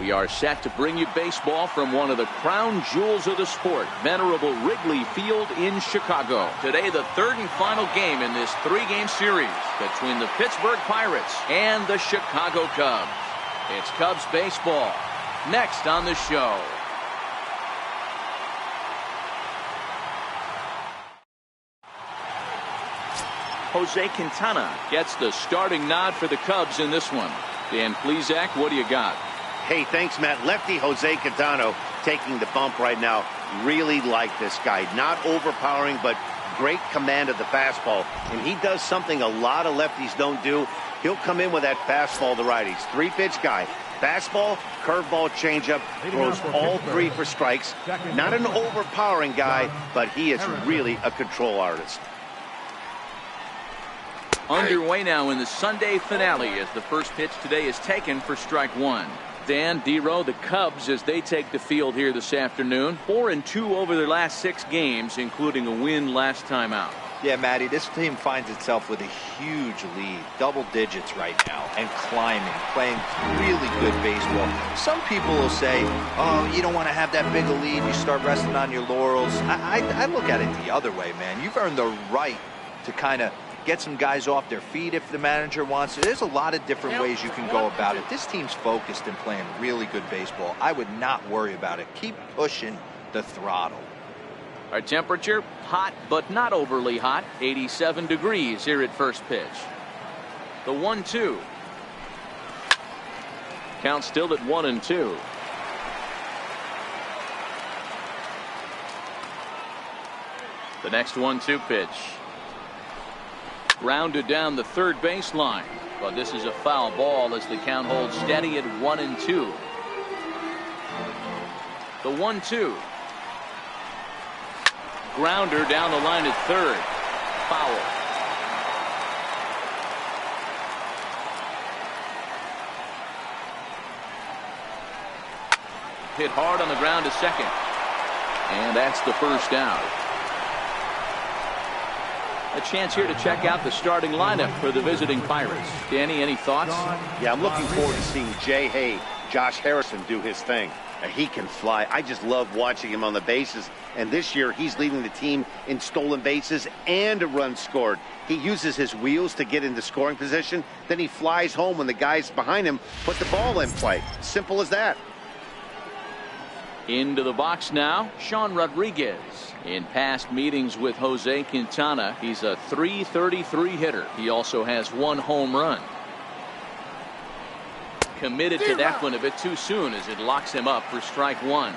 We are set to bring you baseball from one of the crown jewels of the sport, venerable Wrigley Field in Chicago. Today, the third and final game in this three-game series between the Pittsburgh Pirates and the Chicago Cubs. It's Cubs baseball next on the show. Jose Quintana gets the starting nod for the Cubs in this one. Dan Plesac, what do you got? Hey, thanks, Matt. Lefty Jose Quintana taking the bump right now. Really like this guy. Not overpowering, but great command of the fastball. And he does something a lot of lefties don't do. He'll come in with that fastball to righties. Three-pitch guy. Fastball, curveball, changeup. Throws all three for strikes. Not an overpowering guy, but he is really a control artist. Underway now in the Sunday finale as the first pitch today is taken for strike one. Dan, D-Row, the Cubs, as they take the field here this afternoon, 4-2 over their last 6 games, including a win last time out. Yeah, Matty, this team finds itself with a huge lead, double digits right now, and climbing, playing really good baseball. Some people will say, oh, you don't want to have that big a lead, you start resting on your laurels. I look at it the other way, man. You've earned the right to kind of get some guys off their feet if the manager wants to. There's a lot of different ways you can go about it. This team's focused and playing really good baseball. I would not worry about it. Keep pushing the throttle. Our temperature, hot but not overly hot, 87 degrees here at first pitch. The 1-2. Count still at 1-2. The next 1-2 pitch. Grounded down the third baseline, but this is a foul ball as the count holds steady at 1-2. The 1-2. Grounder down the line at third. Foul. Hit hard on the ground to second. And that's the first out. A chance here to check out the starting lineup for the visiting Pirates. Danny, any thoughts? Yeah, I'm looking forward to seeing Jay Hay, Josh Harrison do his thing. He can fly. I just love watching him on the bases. And this year, he's leading the team in stolen bases and a run scored. He uses his wheels to get into scoring position. Then he flies home when the guys behind him put the ball in play. Simple as that. Into the box now, Sean Rodriguez. In past meetings with Jose Quintana, he's a .333 hitter. He also has 1 home run. Committed to that one a bit too soon as it locks him up for strike one.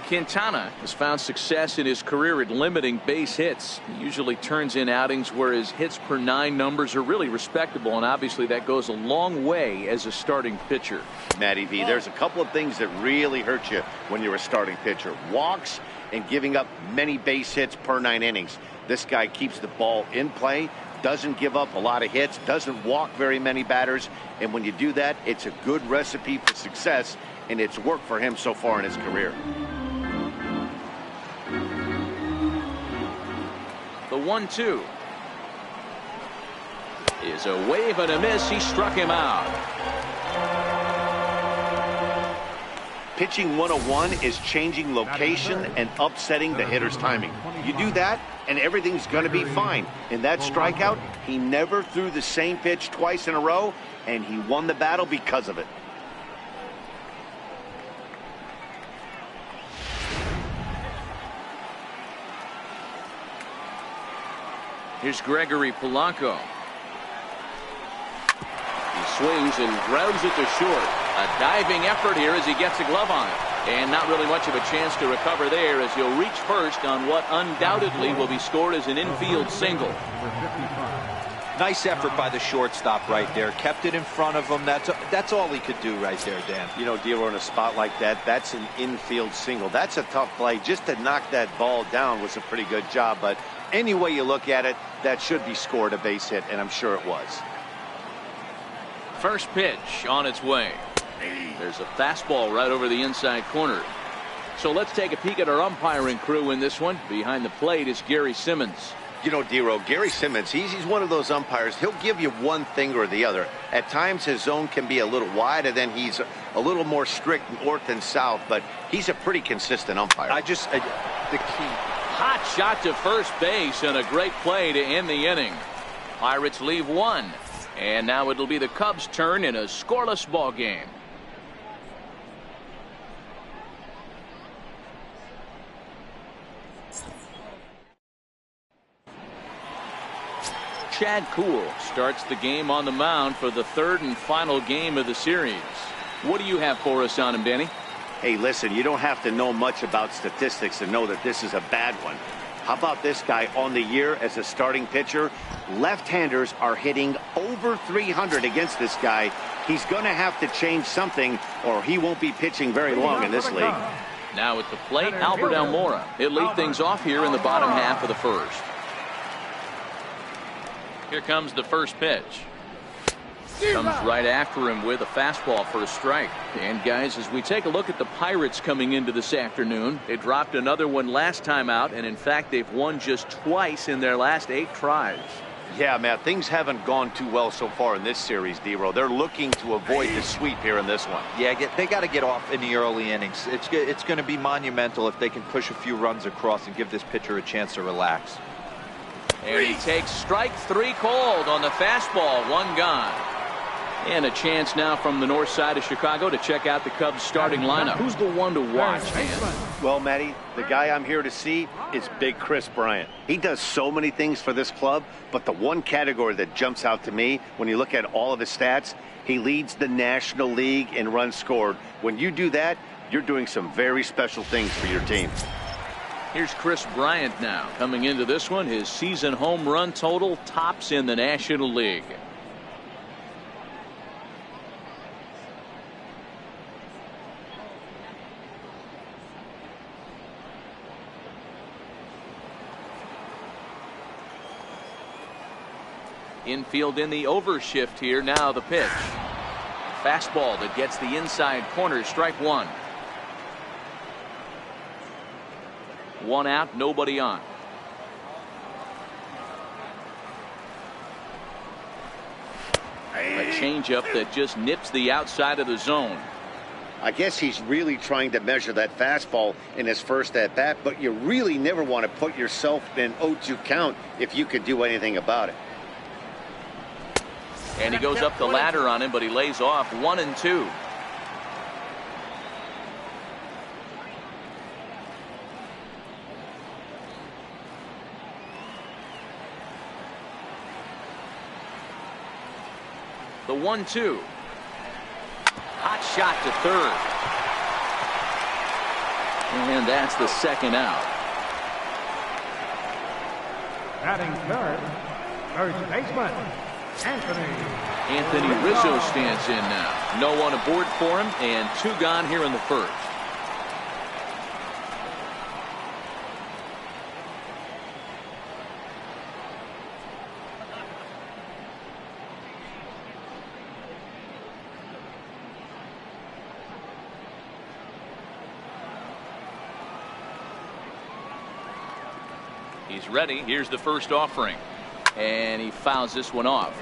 Quintana has found success in his career at limiting base hits. He usually turns in outings where his hits per 9 numbers are really respectable, and obviously that goes a long way as a starting pitcher. Matty V, there's a couple of things that really hurt you when you're a starting pitcher. Walks and giving up many base hits per 9 innings. This guy keeps the ball in play, doesn't give up a lot of hits, doesn't walk very many batters, and when you do that, it's a good recipe for success, and it's worked for him so far in his career. The 1-2 is a wave and a miss. He struck him out. Pitching 101 is changing location and upsetting the hitter's timing. You do that, and everything's going to be fine. In that strikeout, he never threw the same pitch twice in a row, and he won the battle because of it. Here's Gregory Polanco. He swings and grounds it to short. A diving effort here as he gets a glove on it. And not really much of a chance to recover there as he'll reach first on what undoubtedly will be scored as an infield single. Nice effort by the shortstop right there. Kept it in front of him. That's all he could do right there, Dan. You know, Dealer, in a spot like that, that's an infield single. That's a tough play. Just to knock that ball down was a pretty good job. But any way you look at it, that should be scored a base hit, and I'm sure it was. First pitch on its way. There's a fastball right over the inside corner. So let's take a peek at our umpiring crew in this one. Behind the plate is Gary Simmons. You know, Dero, Gary Simmons, he's one of those umpires. He'll give you one thing or the other. At times, his zone can be a little wide, and then he's a little more strict north and south, but he's a pretty consistent umpire. The key. Hot shot to first base and a great play to end the inning. Pirates leave one, and now it'll be the Cubs' turn in a scoreless ball game. Chad Kuhl starts the game on the mound for the third and final game of the series. What do you have for us on him, Danny? Hey, listen, you don't have to know much about statistics to know that this is a bad one. How about this guy on the year as a starting pitcher? Left-handers are hitting over 300 against this guy. He's going to have to change something or he won't be pitching very long in this league. Now at the plate, Albert Almora. He'll lead things off here in the bottom half of the first. Here comes the first pitch. Comes right after him with a fastball for a strike. And guys, as we take a look at the Pirates coming into this afternoon, they dropped another one last time out, and in fact they've won just twice in their last 8 tries. Yeah, Matt, things haven't gone too well so far in this series, Dero. They're looking to avoid the sweep here in this one. Yeah, they got to get off in the early innings. It's going to be monumental if they can push a few runs across and give this pitcher a chance to relax. And he takes strike 3 called on the fastball, 1 gone. And a chance now from the north side of Chicago to check out the Cubs starting lineup. Who's the one to watch, man? Well, Matty, the guy I'm here to see is Big Chris Bryant. He does so many things for this club, but the one category that jumps out to me when you look at all of his stats, he leads the National League in runs scored. When you do that, you're doing some very special things for your team. Here's Chris Bryant now. Coming into this one, his season home run total tops in the National League. Infield in the overshift here. Now the pitch. Fastball that gets the inside corner. Strike 1. 1 out, nobody on. A changeup that just nips the outside of the zone. I guess he's really trying to measure that fastball in his first at bat, but you really never want to put yourself in an 0-2 count if you could do anything about it. And he goes up the ladder on him, but he lays off 1 and 2. The 1-2. Hot shot to third. And that's the second out. Batting third, first baseman, Anthony Rizzo stands in now. No one aboard for him, and 2 gone here in the first. He's ready. Here's the first offering. And he fouls this one off.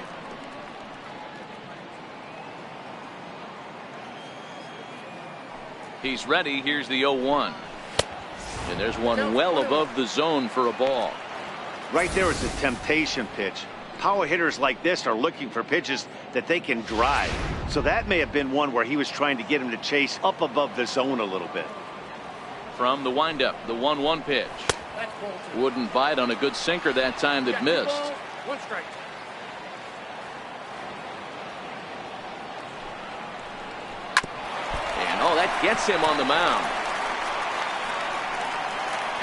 He's ready. Here's the 0-1. And there's one well above the zone for a ball. Right there is a temptation pitch. Power hitters like this are looking for pitches that they can drive. So that may have been one where he was trying to get him to chase up above the zone a little bit. From the windup, the 1-1 pitch. Wouldn't bite on a good sinker that time that missed. 1 strike. And oh, that gets him on the mound.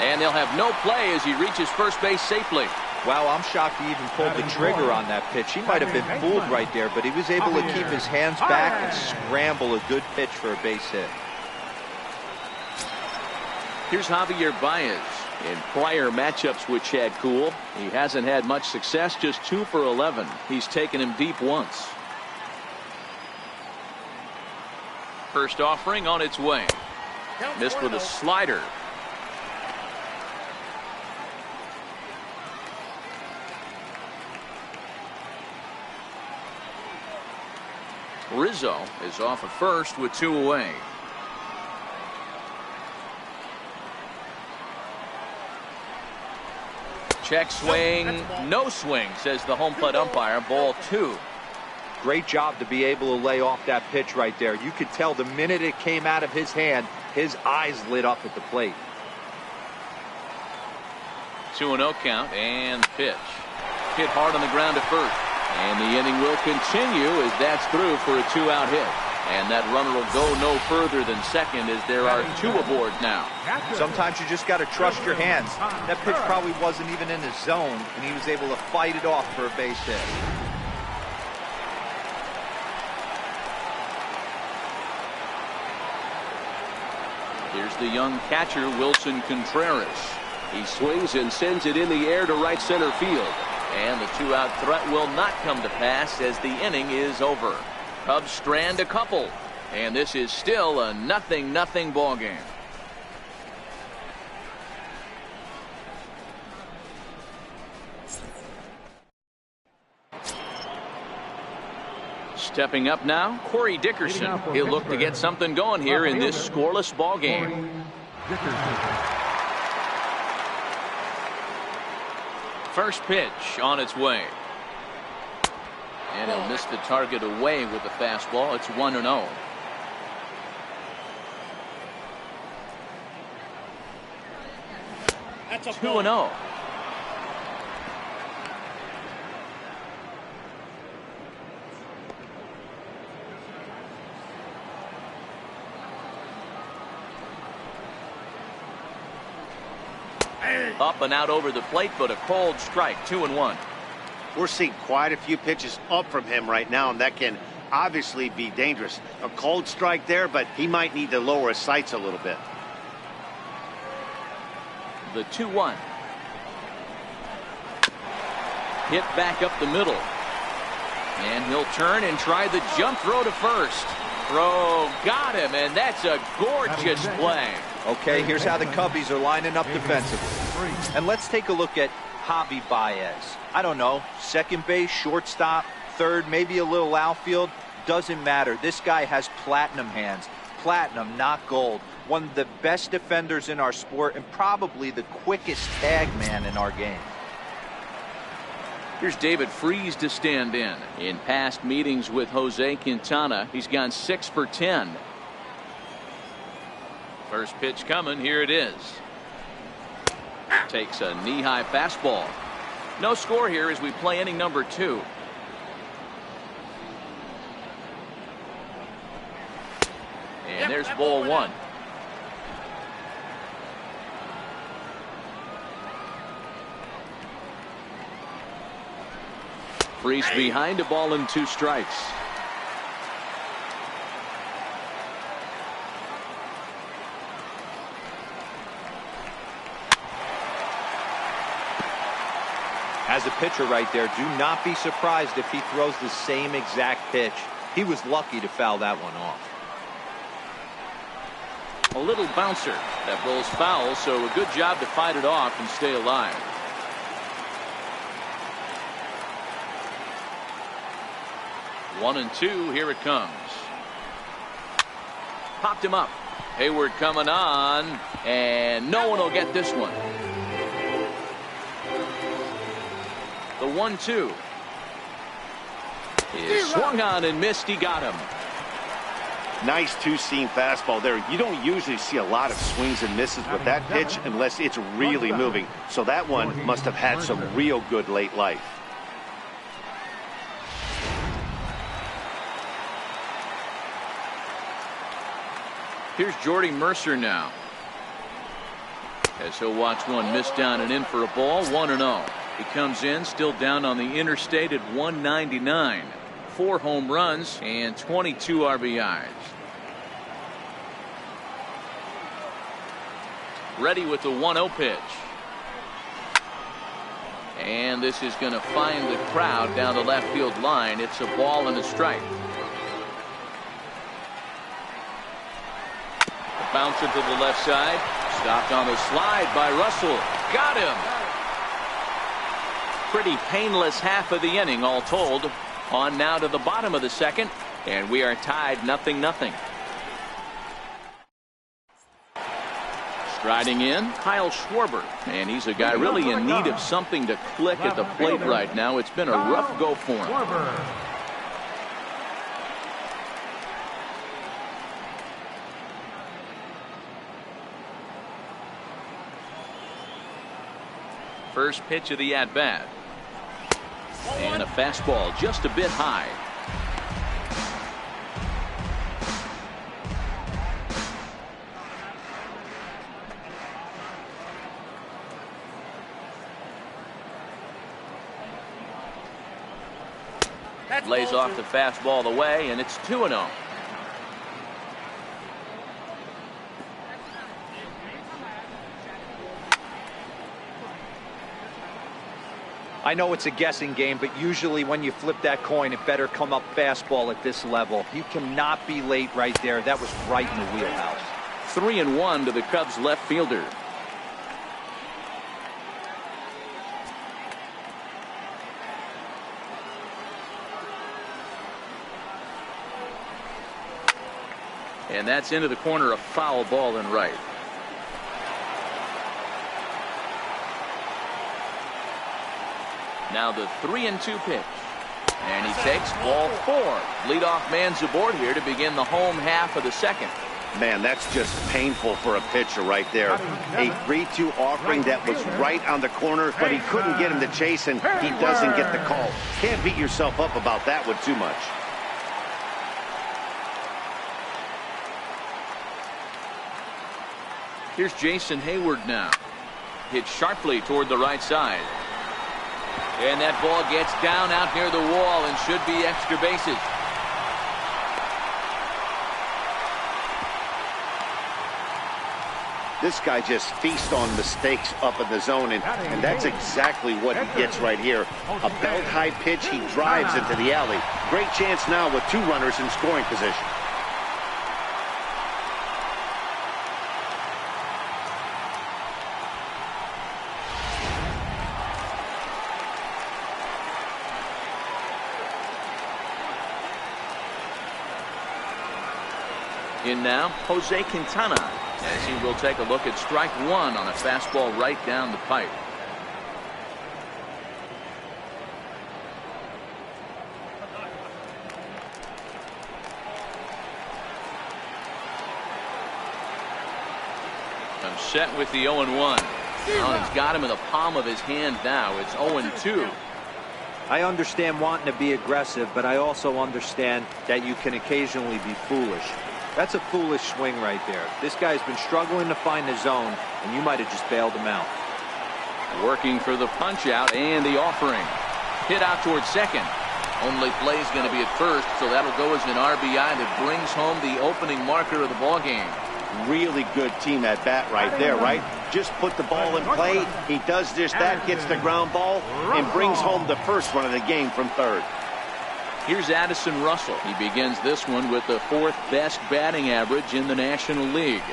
And they'll have no play as he reaches first base safely. Wow, I'm shocked he even pulled the trigger on that pitch. He might have been fooled right there, but he was able to keep his hands back and scramble a good pitch for a base hit. Here's Javier Baez. In prior matchups with Chad Kuhl, he hasn't had much success, just 2 for 11. He's taken him deep once. First offering on its way. Missed with a slider. Rizzo is off at first with 2 away. Check swing, no swing, says the home plate umpire. Ball 2. Great job to be able to lay off that pitch right there. You could tell the minute it came out of his hand, his eyes lit up at the plate. 2-0 count and pitch. Hit hard on the ground at first. And the inning will continue as that's through for a 2-out hit. And that runner will go no further than second as there are 2 aboard now. Sometimes you just got to trust your hands. That pitch probably wasn't even in his zone, and he was able to fight it off for a base hit. Here's the young catcher, Wilson Contreras. He swings and sends it in the air to right center field. And the 2-out threat will not come to pass as the inning is over. Cubs strand a couple. And this is still a 0-0 ball game. Stepping up now, Corey Dickerson. He'll look to get something going here in this scoreless ball game. First pitch on its way. And he'll miss the target away with the fastball. It's 1-0. That's 2-0. Up and out over the plate, but a cold strike. 2-1. We're seeing quite a few pitches up from him right now, and that can obviously be dangerous. A cold strike there, but he might need to lower his sights a little bit. The 2-1. Hit back up the middle. And he'll turn and try the jump throw to first. Throw got him, and that's a gorgeous play. Okay, here's how the Cubbies are lining up defensively. And let's take a look at Javi Baez. I don't know, second base, shortstop, third, maybe a little outfield. Doesn't matter. This guy has platinum hands. Platinum, not gold. One of the best defenders in our sport and probably the quickest tag man in our game. Here's David Freese to stand in. In past meetings with Jose Quintana, he's gone 6 for 10. First pitch coming. Here it is. Takes a knee-high fastball. No score here as we play inning number 2. And there's ball 1. Freese behind a ball and 2 strikes. As a pitcher right there, do not be surprised if he throws the same exact pitch. He was lucky to foul that one off. A little bouncer that rolls foul, so a good job to fight it off and stay alive. One and 2, here it comes. Popped him up. Hayward coming on, and no one will get this one. The 1-2 is swung on and missed. He got him. Nice two-seam fastball there. You don't usually see a lot of swings and misses with that pitch unless it's really moving. So that one must have had some real good late life. Here's Jordy Mercer now. As he'll watch one miss down and in for a ball. 1-0. He comes in still down on the interstate at 199. 4 home runs and 22 RBIs. Ready with the 1-0 pitch. And this is going to find the crowd down the left field line. It's a ball and a strike. A bouncer to the left side. Stopped on the slide by Russell. Got him. Pretty painless half of the inning all told. On now to the bottom of the second. And we are tied 0-0. Striding in, Kyle Schwarber. And he's a guy really in need of something to click at the plate right now. It's been a rough go for him. First pitch of the at-bat. And a fastball just a bit high. Lays off the fastball away, and it's 2-0. I know it's a guessing game, but usually when you flip that coin, it better come up fastball at this level. You cannot be late right there. That was right in the wheelhouse. 3-1 to the Cubs left fielder. And that's into the corner, a foul ball and right. Now the 3-2 pitch. And he takes ball 4. Leadoff man's aboard here to begin the home half of the second. Man, that's just painful for a pitcher right there. A 3-2 offering that was right on the corner, but he couldn't get him to chase, and he doesn't get the call. Can't beat yourself up about that one too much. Here's Jason Hayward now. Hit sharply toward the right side. And that ball gets down out near the wall and should be extra bases. This guy just feasts on mistakes up in the zone, and that's exactly what he gets right here. A belt-high pitch, he drives into the alley. Great chance now with 2 runners in scoring position. In now, Jose Quintana, as he will take a look at strike 1 on a fastball right down the pipe. I'm set with the 0-1. Oh, he's got him in the palm of his hand now. It's 0-2. I understand wanting to be aggressive, but I also understand that you can occasionally be foolish. That's a foolish swing right there. This guy's been struggling to find the zone, and you might have just bailed him out. Working for the punch out and the offering. Hit out towards second. Only play's going to be at first, so that'll go as an RBI that brings home the opening marker of the ball game. Really good team at bat right there, right? Just put the ball in play. He does just that, gets the ground ball, and brings home the first run of the game from third. Here's Addison Russell. He begins this one with the 4th best batting average in the National League.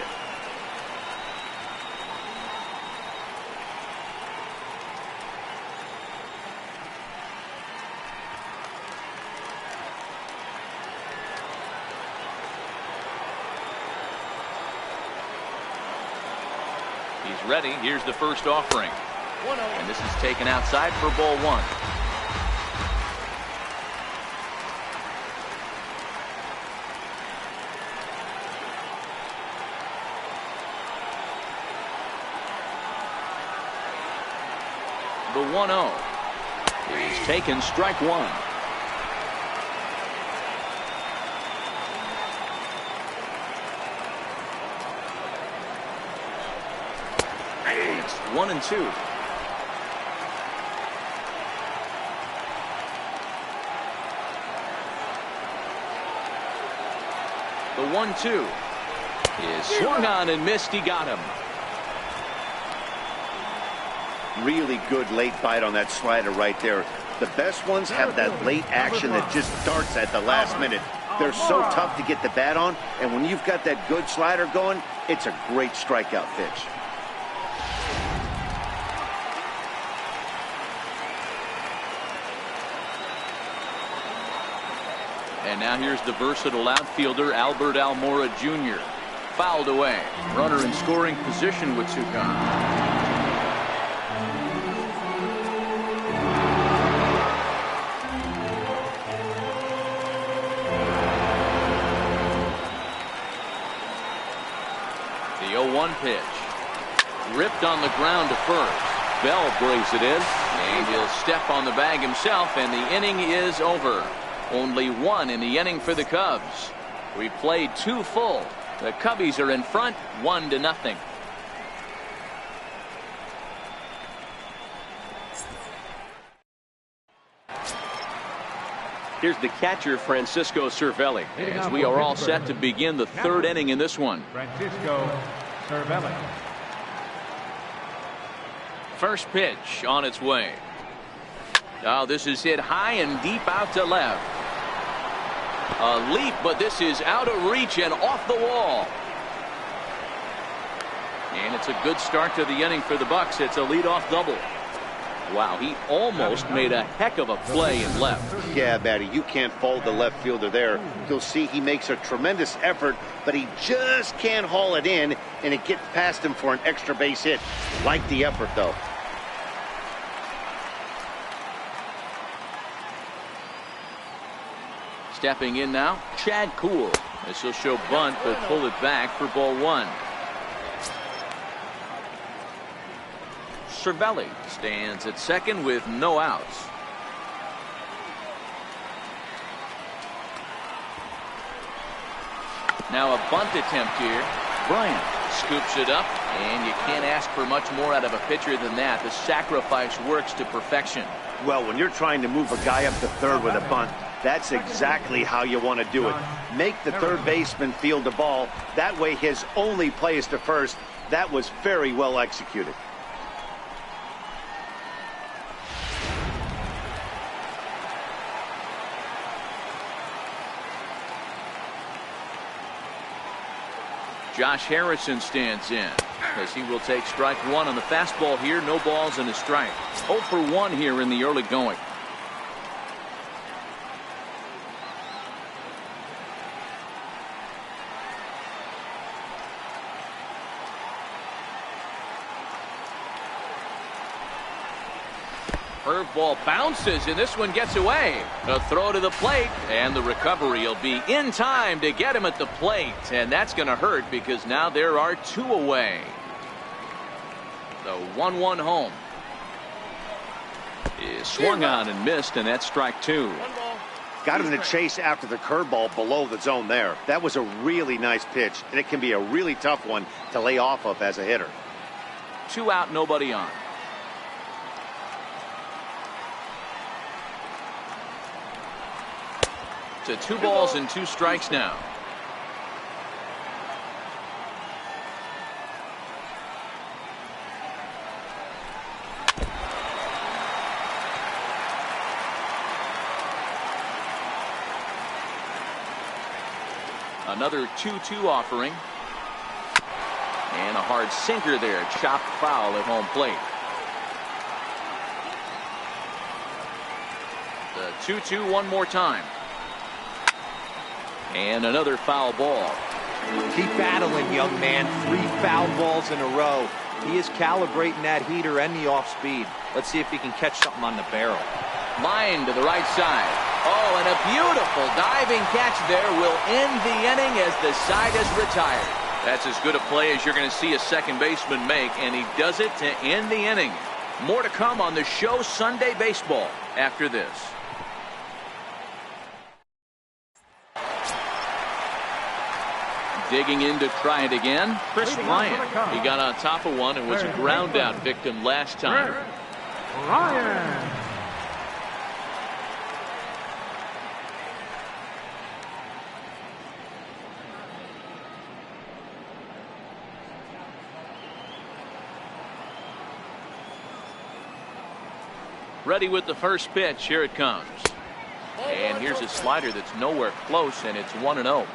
He's ready. Here's the first offering. And this is taken outside for ball 1. The 1-0 is taken, strike 1. It's 1-2. The 1-2 is swung on and missed. He got him. Really good late bite on that slider right there. The best ones have that late action that just darts at the last minute. They're so tough to get the bat on, and when you've got that good slider going, it's a great strikeout pitch. And now here's the versatile outfielder Albert Almora Jr. Fouled away. Runner in scoring position with two gone. The 0-1 pitch. Ripped on the ground to first. Bell brings it in, and he'll step on the bag himself, and the inning is over. Only one in the inning for the Cubs. We played two full. The Cubbies are in front 1-0. Here's the catcher, Francisco Cervelli. As we are all set to begin the third inning in this one. Francisco Cervelli. First pitch on its way. Oh, this is hit high and deep out to left. A leap, but this is out of reach and off the wall. And it's a good start to the inning for the Bucks. It's a leadoff double. Wow, he almost made a heck of a play in left. Yeah, Matty, you can't fault the left fielder there. You'll see he makes a tremendous effort, but he just can't haul it in, and it gets past him for an extra base hit. Like the effort, though. Stepping in now, Chad Kuhl. This will show bunt, but pull it back for ball one. Cervelli stands at second with no outs. Now a bunt attempt here. Bryant scoops it up, and you can't ask for much more out of a pitcher than that. The sacrifice works to perfection. Well, when you're trying to move a guy up to third with a bunt, that's exactly how you want to do it. Make the third baseman field the ball. That way his only play is to first. That was very well executed. Josh Harrison stands in as he will take strike one on the fastball here. No balls and a strike. 0 for 1 here in the early going. Curveball bounces, and this one gets away. A throw to the plate, and the recovery will be in time to get him at the plate. And that's going to hurt because now there are two away. The 1-1 home is swung on and missed, and that's strike two. Got him to chase after the curveball below the zone there. That was a really nice pitch, and it can be a really tough one to lay off of as a hitter. 2 out, nobody on. To 2 balls and 2 strikes now. Another 2-2 offering. And a hard sinker there. Chopped foul at home plate. The 2-2 one more time. And another foul ball. Keep battling, young man. 3 foul balls in a row. He is calibrating that heater and the off speed. Let's see if he can catch something on the barrel. Line to the right side. Oh, and a beautiful diving catch there will end the inning as the side is retired. That's as good a play as you're going to see a second baseman make, and he does it to end the inning. More to come on the show Sunday Baseball after this. Digging in to try it again, Chris Bryant. He got on top of one and was a ground out victim last time. Ryan. Ready with the first pitch. Here it comes. And here's a slider that's nowhere close, and it's 1-0.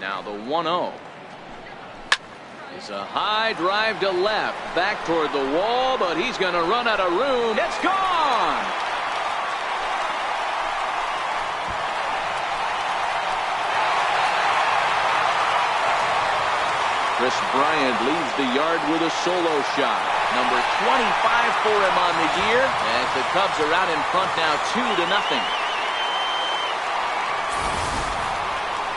Now the 1-0. It's a high drive to left, back toward the wall, but he's going to run out of room. It's gone. Chris Bryant leaves the yard with a solo shot. Number 25 for him on the year, as the Cubs are out in front now 2-0.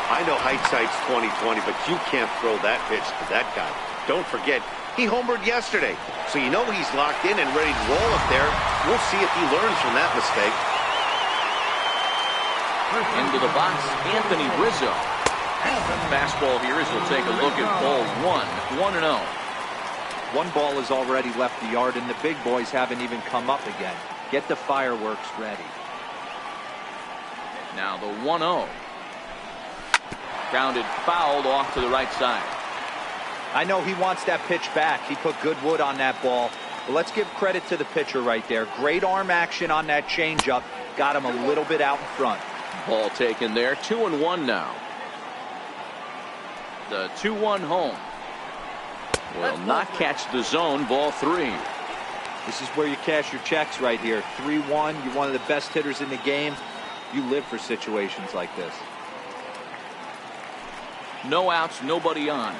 I know hindsight's 20/20, but you can't throw that pitch to that guy. Don't forget, he homered yesterday, so you know he's locked in and ready to roll up there. We'll see if he learns from that mistake. Into the box, Anthony Rizzo. Fastball here as we'll take a look at ball 1-0. One ball has already left the yard, and the big boys haven't even come up again. Get the fireworks ready. Now the 1-0. Grounded fouled off to the right side. I know he wants that pitch back. He put good wood on that ball. But let's give credit to the pitcher right there. Great arm action on that changeup. Got him a little bit out in front. Ball taken there. 2-1 now. The 2-1 home. Will not catch the zone. Ball 3. This is where you cash your checks right here. 3-1. You're one of the best hitters in the game. You live for situations like this. No outs, nobody on.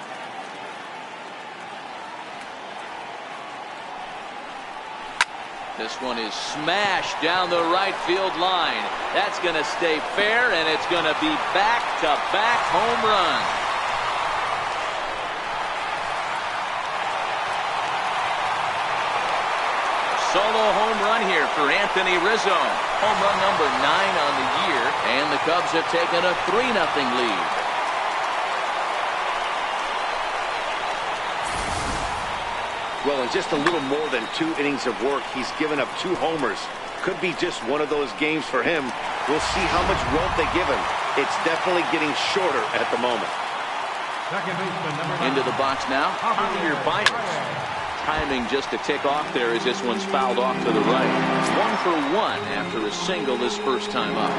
This one is smashed down the right field line. That's going to stay fair, and it's going to be back-to-back home runs. Solo home run here for Anthony Rizzo. Home run number 9 on the year, and the Cubs have taken a 3-0 lead. Well, in just a little more than 2 innings of work, he's given up 2 homers. Could be just one of those games for him. We'll see how much rope they give him. It's definitely getting shorter at the moment. Into the box now, Javier Baez. Timing just to tick off there as this one's fouled off to the right. 1 for 1 after a single this first time up.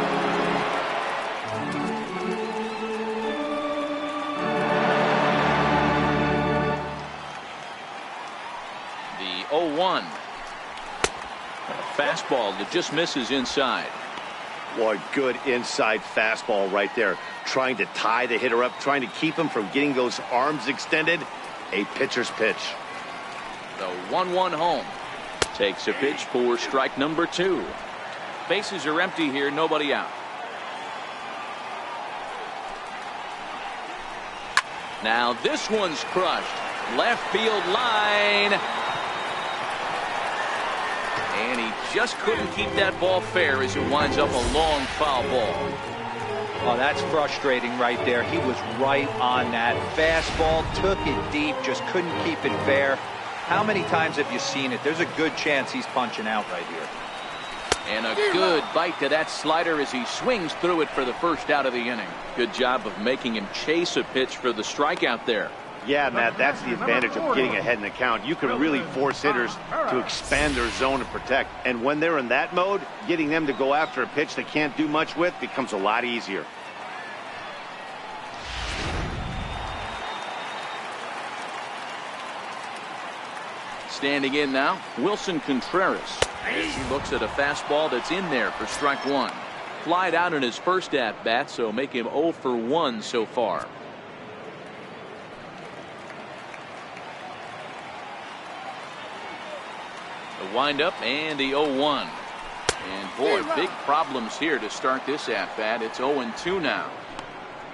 The 0-1. A fastball that just misses inside. Boy, good inside fastball right there. Trying to tie the hitter up, trying to keep him from getting those arms extended. A pitcher's pitch. The 1-1 home. Takes a pitch for strike number 2. Bases are empty here, nobody out. Now this one's crushed. Left field line. And he just couldn't keep that ball fair as it winds up a long foul ball. Oh, that's frustrating right there. He was right on that. Fastball, took it deep, just couldn't keep it fair. How many times have you seen it? There's a good chance he's punching out right here. And a good bite to that slider as he swings through it for the first out of the inning. Good job of making him chase a pitch for the strikeout there. Yeah, Matt, that's the advantage of getting ahead in the count. You can really force hitters to expand their zone and protect. And when they're in that mode, getting them to go after a pitch they can't do much with becomes a lot easier. Standing in now, Wilson Contreras. As he looks at a fastball that's in there for strike 1. Flied out in his first at-bat, so make him 0 for 1 so far. The windup and the 0-1. And boy, big problems here to start this at-bat. It's 0-2 now.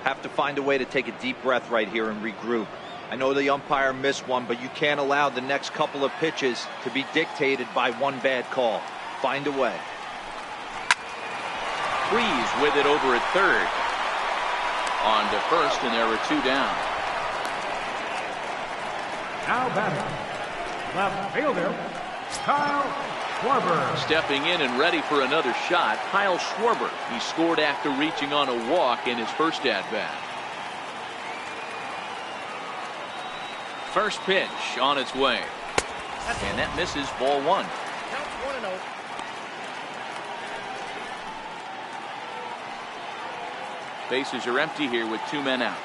Have to find a way to take a deep breath right here and regroup. I know the umpire missed one, but you can't allow the next couple of pitches to be dictated by one bad call. Find a way. Freeze with it over at third. On to first, and there were 2 down. Now batting, left fielder, Kyle Schwarber. Stepping in and ready for another shot, Kyle Schwarber. He scored after reaching on a walk in his first at-bat. First pitch on its way. And that misses, ball 1. Bases are empty here with 2 men out.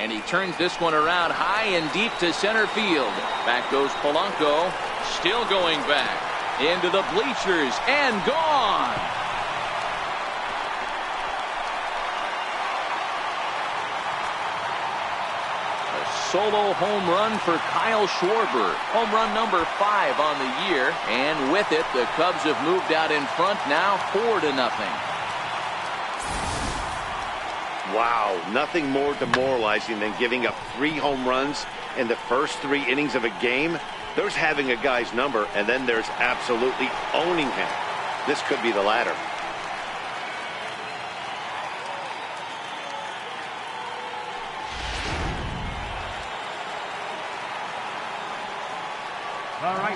And he turns this one around high and deep to center field. Back goes Polanco. Still going back. Into the bleachers and gone. A solo home run for Kyle Schwarber. Home run number 5 on the year. And with it, the Cubs have moved out in front now 4-0. Wow, nothing more demoralizing than giving up 3 home runs in the first 3 innings of a game. There's having a guy's number, and then there's absolutely owning him. This could be the latter.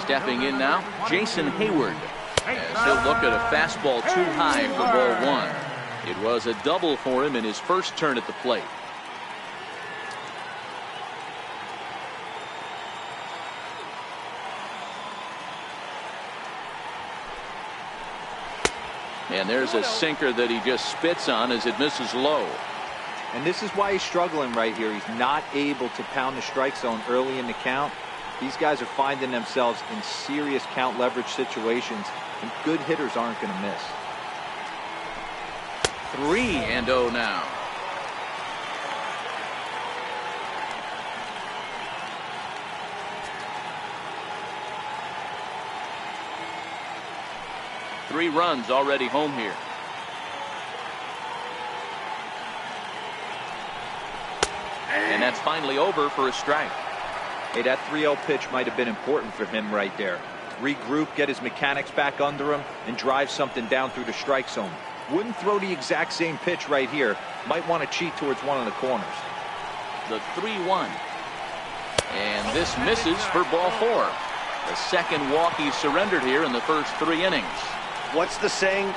Stepping in now, Jason Hayward. As he'll look at a fastball too high for ball 1. It was a double for him in his first turn at the plate. And there's a sinker that he just spits on as it misses low. And this is why he's struggling right here. He's not able to pound the strike zone early in the count. These guys are finding themselves in serious count leverage situations, and good hitters aren't going to miss. 3-0 now. Three runs already home here. And that's finally over for a strike. Hey, that 3-0 pitch might have been important for him right there. Regroup, get his mechanics back under him, and drive something down through the strike zone. Wouldn't throw the exact same pitch right here. Might want to cheat towards one of the corners. The 3-1. And this misses for ball 4. The second walk he surrendered here in the first 3 innings. What's the saying?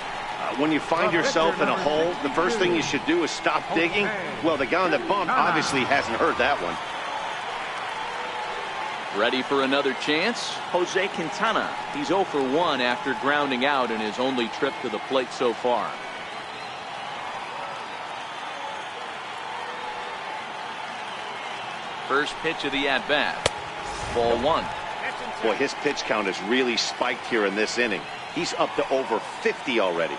When you find yourself in a hole, the first thing you should do is stop digging. Well, the guy on the bump obviously hasn't heard that one. Ready for another chance? Jose Quintana. He's 0 for 1 after grounding out in his only trip to the plate so far. First pitch of the at-bat. Ball 1. Boy, his pitch count has really spiked here in this inning. He's up to over 50 already.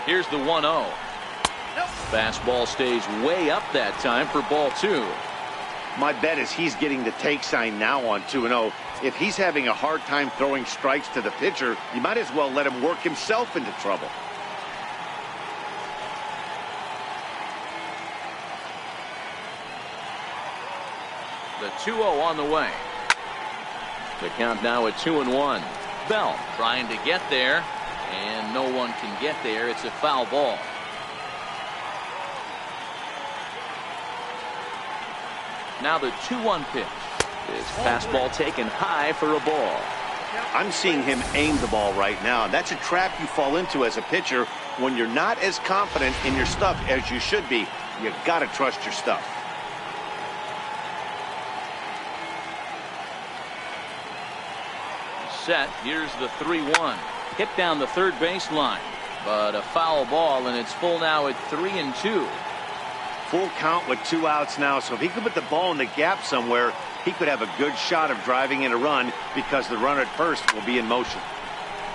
Here's the 1-0. Fastball stays way up that time for ball 2. My bet is he's getting the take sign now on 2-0. If he's having a hard time throwing strikes to the pitcher, you might as well let him work himself into trouble. The 2-0 on the way. The count now at 2-1. Bell trying to get there, and no one can get there. It's a foul ball. Now the 2-1 pitch. His fastball taken high for a ball. I'm seeing him aim the ball right now. That's a trap you fall into as a pitcher when you're not as confident in your stuff as you should be. You got to trust your stuff. Set. Here's the 3-1. Hit down the third base line, but a foul ball, and it's full now at 3-2. Full count with 2 outs now, so if he could put the ball in the gap somewhere, he could have a good shot of driving in a run because the runner at first will be in motion.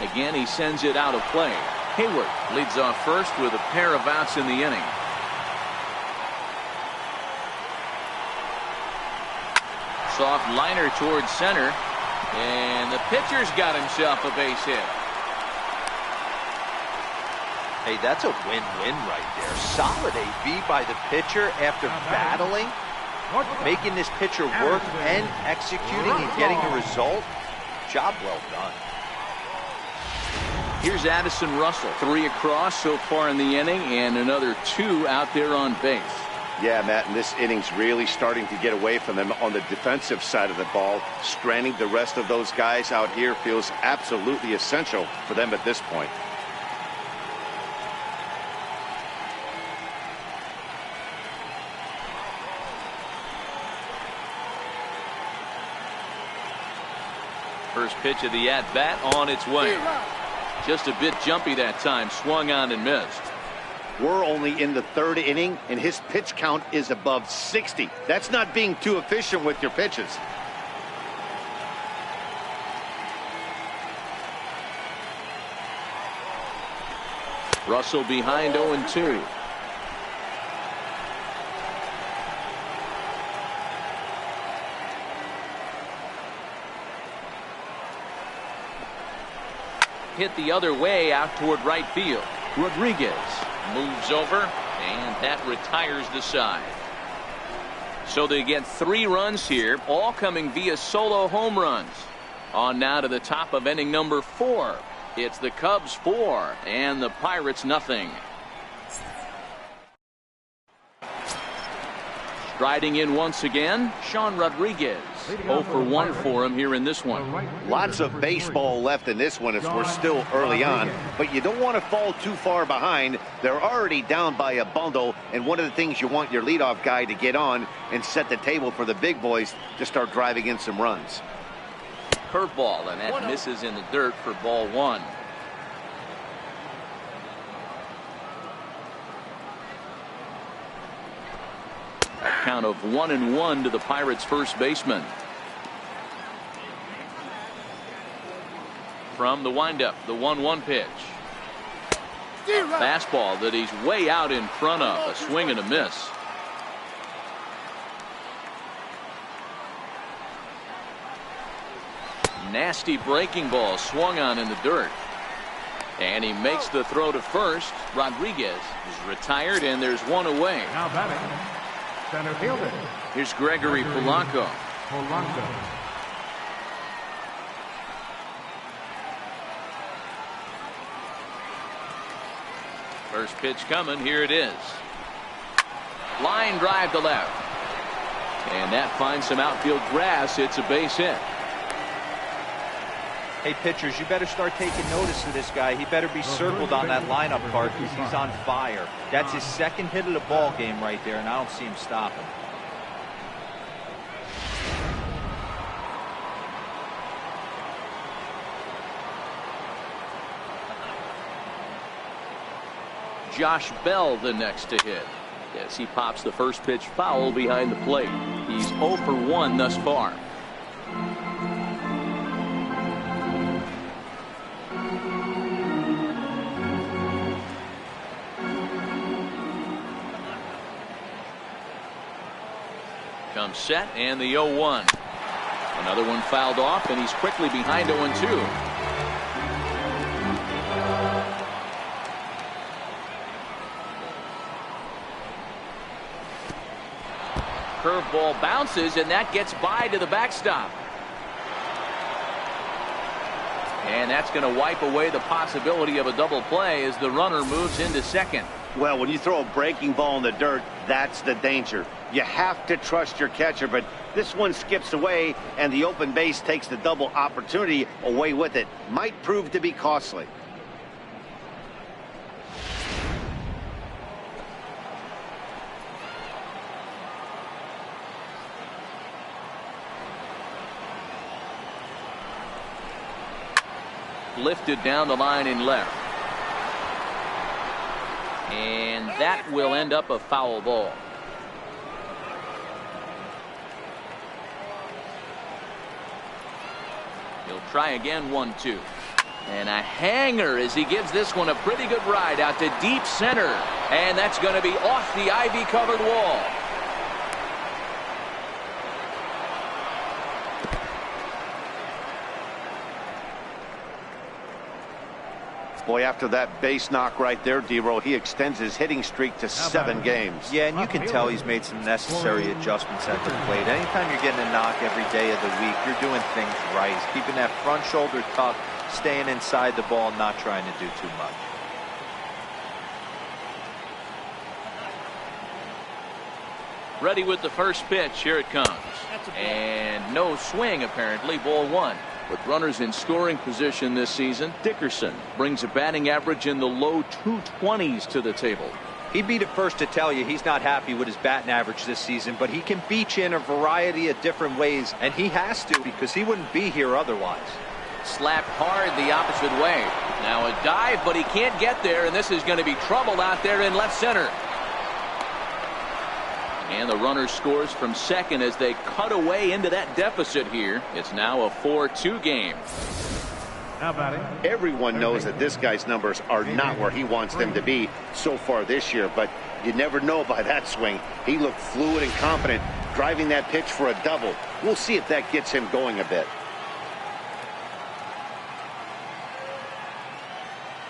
Again, he sends it out of play. Hayward leads off first with a pair of outs in the inning. Soft liner towards center, and the pitcher's got himself a base hit. Hey, that's a win-win right there. Solid AB by the pitcher after battling, making this pitcher work and executing and getting a result. Job well done. Here's Addison Russell. 3 across so far in the inning, and another 2 out there on base. Yeah, Matt, and this inning's really starting to get away from them on the defensive side of the ball. Stranding the rest of those guys out here feels absolutely essential for them at this point. First pitch of the at-bat on its way. Just a bit jumpy that time. Swung on and missed. We're only in the third inning, and his pitch count is above 60. That's not being too efficient with your pitches. Russell behind 0-2. Hit the other way out toward right field. Rodriguez moves over, and that retires the side. So they get 3 runs here, all coming via solo home runs. On now to the top of inning number 4. It's the Cubs 4 and the Pirates nothing. Striding in once again, Sean Rodriguez. 0 for 1 for him here in this one. Lots of baseball left in this one as we're still early on, but you don't want to fall too far behind. They're already down by a bundle, and one of the things you want your leadoff guy to get on and set the table for the big boys to start driving in some runs. Curveball, and that misses in the dirt for ball 1. A count of 1-1 to the Pirates' first baseman. From the windup, the 1-1 pitch. Fastball that he's way out in front of. A swing and a miss. Nasty breaking ball swung on in the dirt. And he makes the throw to first. Rodriguez is retired, and there's one away. Now batting, center fielder. Here's Gregory Polanco. First pitch coming. Here it is. Line drive to left. And that finds some outfield grass. It's a base hit. Hey, pitchers, you better start taking notice of this guy. He better be circled on that lineup card because he's on fire. That's his second hit of the ball game right there, and I don't see him stopping. Josh Bell the next to hit. Yes, he pops the first pitch foul behind the plate. He's 0 for 1 thus far. Comes set, and the 0-1. Another one fouled off, and he's quickly behind 0-2. Curveball bounces, and that gets by to the backstop. And that's going to wipe away the possibility of a double play as the runner moves into second. Well, when you throw a breaking ball in the dirt, that's the danger. You have to trust your catcher, but this one skips away, and the open base takes the double opportunity away with it. Might prove to be costly. Lifted down the line in left. And that will end up a foul ball. He'll try again, 1-2. And a hanger as he gives this one a pretty good ride out to deep center. And that's going to be off the ivy-covered wall. Boy, after that base knock right there, D-Roll, he extends his hitting streak to 7 games. Yeah, and you can tell he's made some necessary adjustments at the plate. Anytime you're getting a knock every day of the week, you're doing things right. He's keeping that front shoulder tucked, staying inside the ball, not trying to do too much. Ready with the first pitch. Here it comes. And no swing, apparently. Ball 1. With runners in scoring position this season, Dickerson brings a batting average in the low 220s to the table. He'd be the first to tell you he's not happy with his batting average this season, but he can beat you in a variety of different ways, and he has to because he wouldn't be here otherwise. Slapped hard the opposite way. Now a dive, but he can't get there, and this is going to be trouble out there in left center. And the runner scores from second as they cut away into that deficit here. It's now a 4-2 game. Everyone knows that this guy's numbers are not where he wants them to be so far this year, but you never know by that swing. He looked fluid and confident, driving that pitch for a double. We'll see if that gets him going a bit.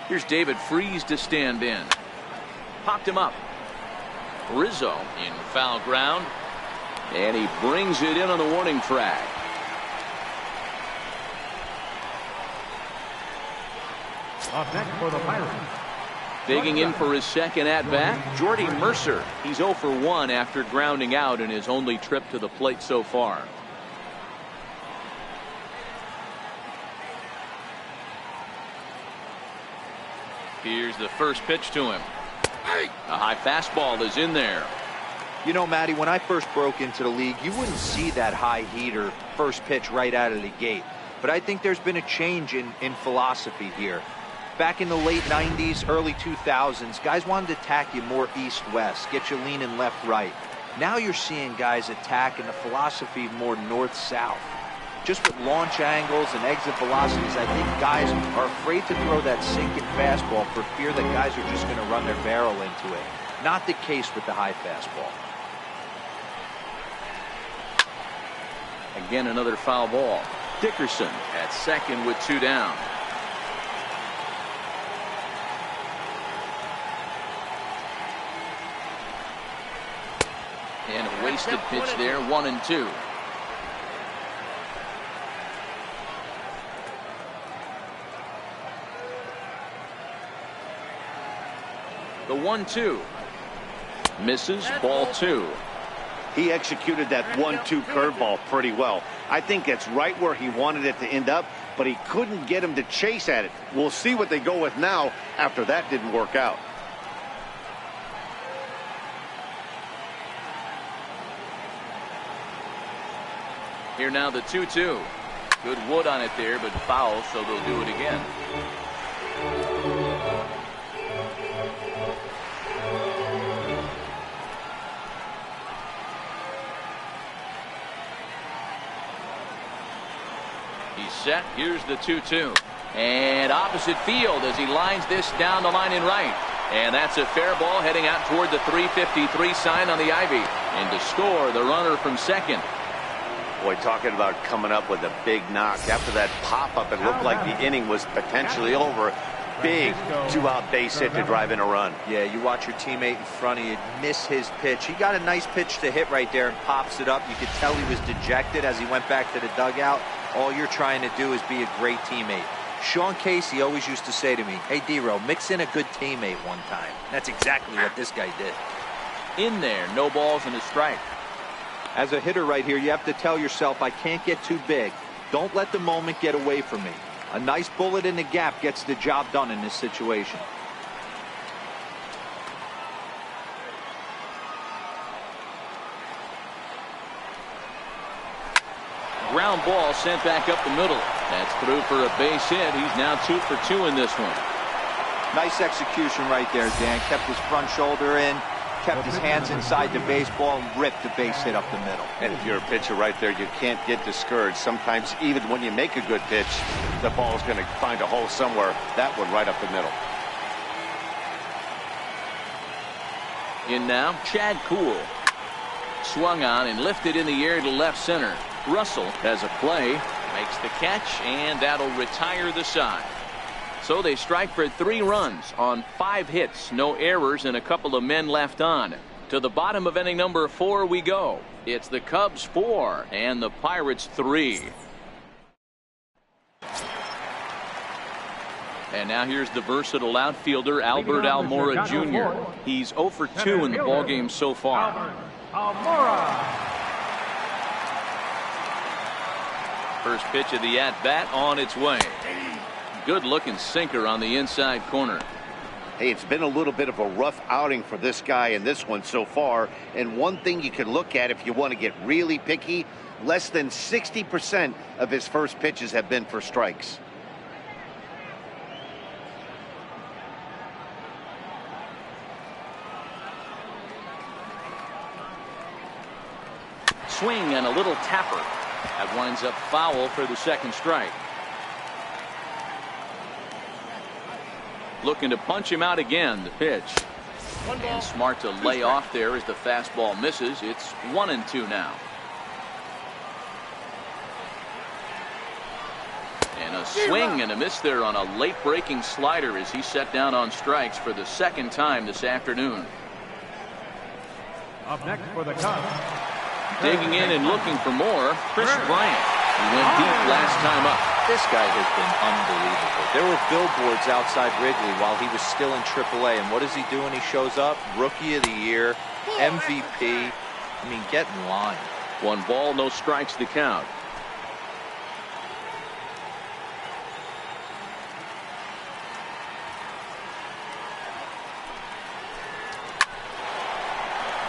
Here's David Freese to stand in. Popped him up. Rizzo in foul ground, and he brings it in on the warning track. Up next for the Pirates. Digging in for his second at-bat, Jordy Mercer. He's 0 for 1 after grounding out in his only trip to the plate so far. Here's the first pitch to him. A high fastball is in there. You know, Matty, when I first broke into the league, you wouldn't see that high heater first pitch right out of the gate. But I think there's been a change in philosophy here. Back in the late 90s, early 2000s, guys wanted to attack you more east-west, get you leaning left-right. Now you're seeing guys attack in the philosophy more north-south. Just with launch angles and exit velocities, I think guys are afraid to throw that sinking fastball for fear that guys are just going to run their barrel into it. Not the case with the high fastball. Again, another foul ball. Dickerson at second with 2 down. And a wasted pitch there, 1-2. The 1-2 misses, ball 2. He executed that 1-2 curveball pretty well. I think it's right where he wanted it to end up, but he couldn't get him to chase at it. We'll see what they go with now after that didn't work out. Here now the 2-2. Good wood on it there, but foul, so they'll do it again. He's set. Here's the 2-2. And opposite field as he lines this down the line in right. And that's a fair ball heading out toward the 353 sign on the ivy. And to score, the runner from second. Boy, talking about coming up with a big knock. After that pop-up, it looked like the inning was potentially over. Big 2-out base hit to drive in a run. Yeah, you watch your teammate in front of you miss his pitch. He got a nice pitch to hit right there and pops it up. You could tell he was dejected as he went back to the dugout. All you're trying to do is be a great teammate. Sean Casey always used to say to me, hey, D-Row, mix in a good teammate one time. That's exactly what this guy did. In there, no balls and a strike. As a hitter right here, you have to tell yourself, I can't get too big. Don't let the moment get away from me. A nice bullet in the gap gets the job done in this situation. Ground ball sent back up the middle. That's through for a base hit. He's now 2 for 2 in this one. Nice execution right there, Dan. Kept his front shoulder in, kept his hands inside the baseball, and ripped the base hit up the middle. And if you're a pitcher right there, you can't get discouraged. Sometimes even when you make a good pitch, the ball's going to find a hole somewhere. That one right up the middle. In now, Chad Kuhl. Swung on and lifted in the air to left center. Russell has a play, makes the catch, and that'll retire the side. So they strike for 3 runs on 5 hits, no errors, and a couple of men left on. To the bottom of inning number 4 we go. It's the Cubs 4 and the Pirates 3. And now here's the versatile outfielder Albert Almora Jr. He's 0 for 2 in the ballgame so far. Almora. First pitch of the at-bat on its way. Good looking sinker on the inside corner. Hey, it's been a little bit of a rough outing for this guy in this one so far. And one thing you can look at if you want to get really picky, less than 60% of his first pitches have been for strikes. Swing and a little tapper. That winds up foul for the second strike. Looking to punch him out again. The pitch. And smart to lay off there as the fastball misses. It's 1-2 now. And a swing and a miss there on a late breaking slider as he set down on strikes for the second time this afternoon. Up next for the Cubs. Digging in and looking for more, Chris Bryant. He went deep last time up. This guy has been unbelievable. There were billboards outside Wrigley while he was still in AAA. And what does he do when he shows up? Rookie of the Year, MVP. I mean, get in line. 1 ball, no strikes to count.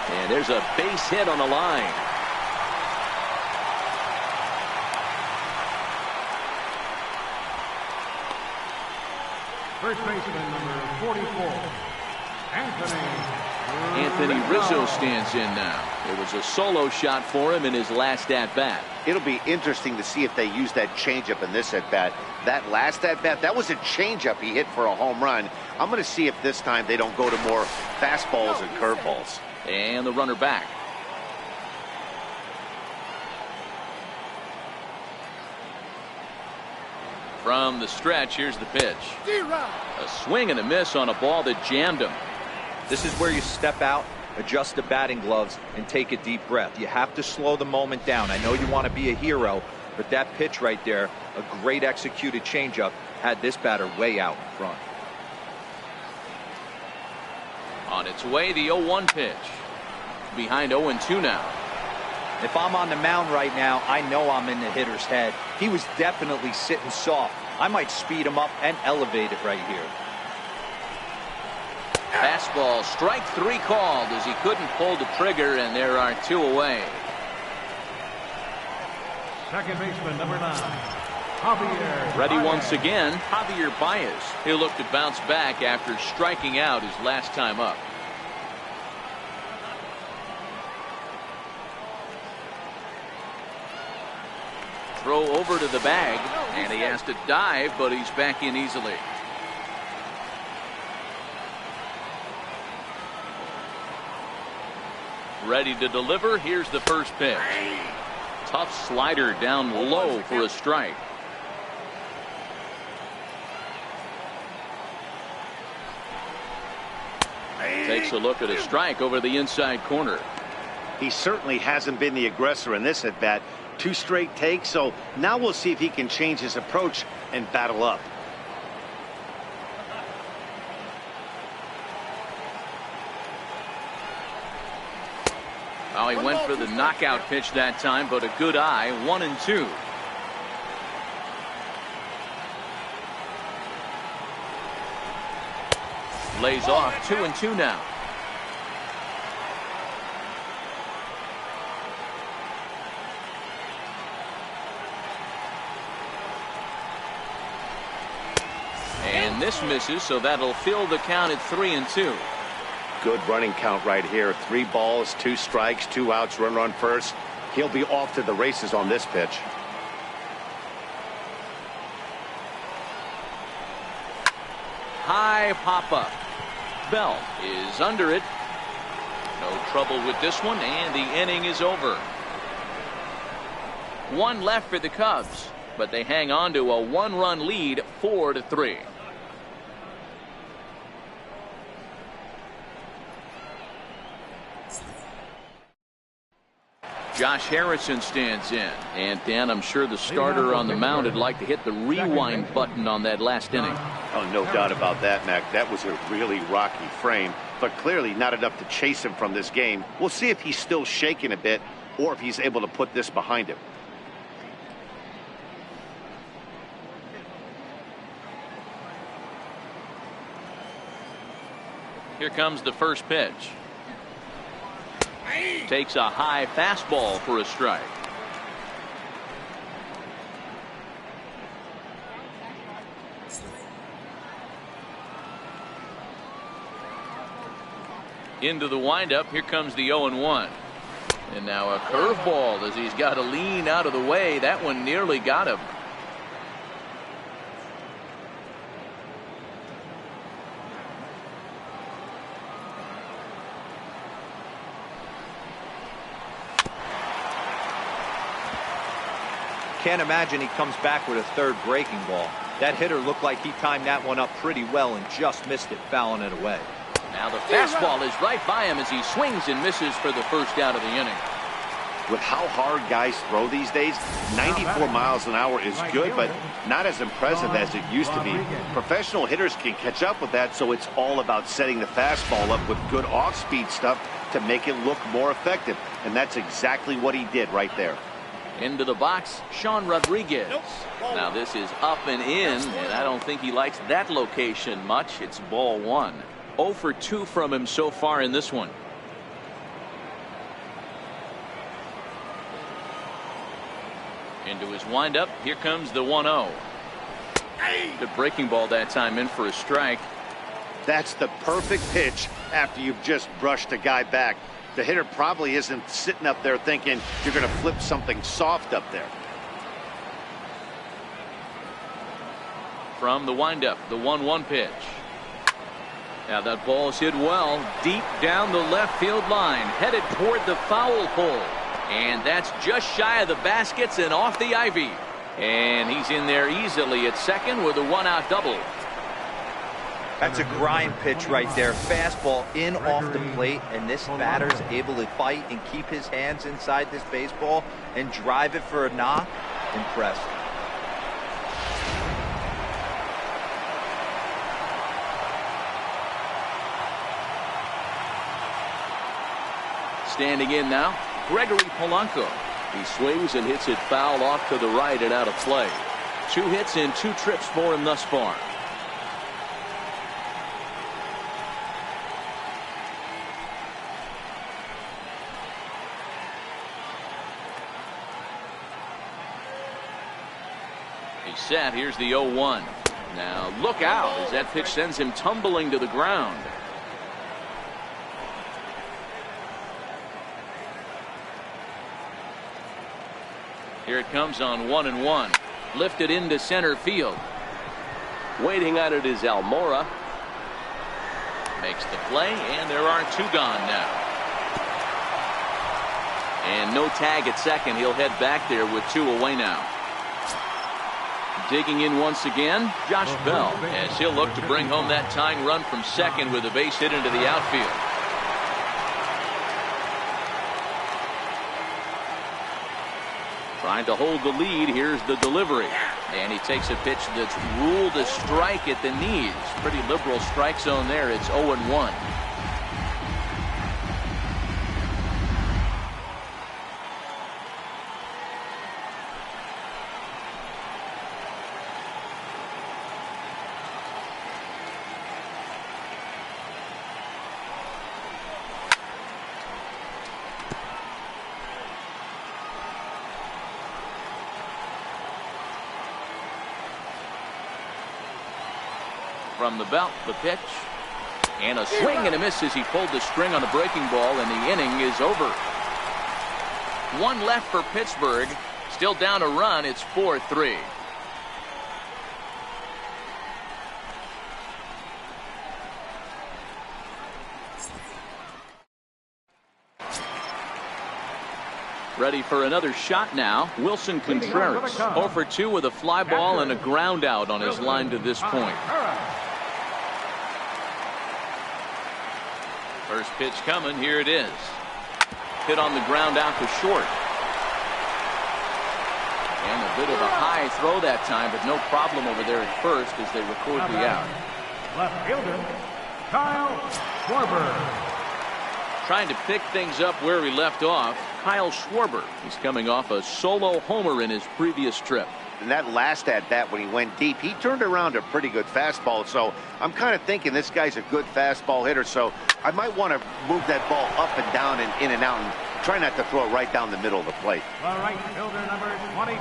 And there's a base hit on the line. First baseman number 44, Anthony Rizzo stands in now. It was a solo shot for him in his last at-bat. It'll be interesting to see if they use that changeup in this at-bat. That last at-bat, that was a changeup he hit for a home run. I'm going to see if this time they don't go to more fastballs and curveballs. And the runner back. From the stretch, here's the pitch. A swing and a miss on a ball that jammed him. This is where you step out, adjust the batting gloves, and take a deep breath. You have to slow the moment down. I know you want to be a hero, but that pitch right there, a great executed changeup, had this batter way out in front. On its way, the 0-1 pitch. Behind 0-2 now. If I'm on the mound right now, I know I'm in the hitter's head. He was definitely sitting soft. I might speed him up and elevate it right here. Fastball, strike 3 called as he couldn't pull the trigger, and there are 2 away. second baseman number 9, Javier. Ready Baez. once again, Javier Baez. He'll look to bounce back after striking out his last time up. Throw over to the bag, and he has to dive, but he's back in easily. Ready to deliver. Here's the first pitch. Tough slider down low for a strike. Takes a look at a strike over the inside corner. He certainly hasn't been the aggressor in this at-bat. 2 straight takes, so now we'll see if he can change his approach and battle up. Well, he went for the knockout pitch that time, but a good eye. 1-2. Lays off. 2-2 now. And this misses, so that'll fill the count at 3-2. Good running count right here. 3 balls, 2 strikes, 2 outs, runner on first. He'll be off to the races on this pitch. High pop-up. Bell is under it. No trouble with this one, and the inning is over. 1 left for the Cubs, but they hang on to a 1-run lead, 4-3. Josh Harrison stands in. And Dan, I'm sure the starter on the mound would like to hit the rewind button on that last inning. Oh, no doubt about that, Mac. That was a really rocky frame, but clearly not enough to chase him from this game. We'll see if he's still shaking a bit or if he's able to put this behind him. Here comes the first pitch. Takes a high fastball for a strike. Into the windup. Here comes the 0-1. And now a curveball as he's got to lean out of the way. That one nearly got him. Can't imagine he comes back with a third breaking ball. That hitter looked like he timed that one up pretty well and just missed it, fouling it away. Now the fastball is right by him as he swings and misses for the first out of the inning. With how hard guys throw these days, 94 miles an hour is good, but not as impressive as it used to be. Professional hitters can catch up with that, so it's all about setting the fastball up with good off-speed stuff to make it look more effective. And that's exactly what he did right there. Into the box, Sean Rodriguez. Now this is up and in, and I don't think he likes that location much. It's ball one. 0 for 2 from him so far in this one. Into his windup. Here comes the 1-0. Good breaking ball that time, in for a strike. That's the perfect pitch after you've just brushed a guy back. The hitter probably isn't sitting up there thinking you're going to flip something soft up there. From the windup, the 1-1 pitch. Now that ball is hit well, deep down the left field line, headed toward the foul pole. And that's just shy of the baskets and off the ivy. And he's in there easily at second with a 1-out double. That's a grind pitch right there. Fastball in off the plate, and this batter's able to fight and keep his hands inside this baseball and drive it for a knock. Impressive. Standing in now, Gregory Polanco. He swings and hits it foul off to the right and out of play. 2 hits and 2 trips for him thus far. He's set. Here's the 0-1. Now look out as that pitch sends him tumbling to the ground. Here it comes on 1-1. Lifted into center field. Waiting on it is Almora. Makes the play, and there are 2 gone now. And no tag at second. He'll head back there with 2 away now. Digging in once again, Josh Bell, as he'll look to bring home that tying run from second with a base hit into the outfield. Trying to hold the lead. Here's the delivery. And he takes a pitch that's ruled a strike at the knees. Pretty liberal strike zone there. It's 0-1. From the belt, the pitch, and a swing and a miss as he pulled the string on the breaking ball, and the inning is over. 1 left for Pittsburgh. Still down a run. It's 4-3. Ready for another shot now. Wilson Contreras 0 for 2 with a fly ball and a ground out on his line to this point. First pitch coming. Here it is. Hit on the ground out to short. And a bit of a high throw that time, but no problem over there at first as they record the out. Left fielder, Kyle Schwarber. Trying to pick things up where he left off, Kyle Schwarber. He's coming off a solo homer in his previous trip. in that last at-bat when he went deep, he turned around a pretty good fastball. So I'm kind of thinking this guy's a good fastball hitter. So I might want to move that ball up and down and in and out and try not to throw it right down the middle of the plate. The right fielder, number 22,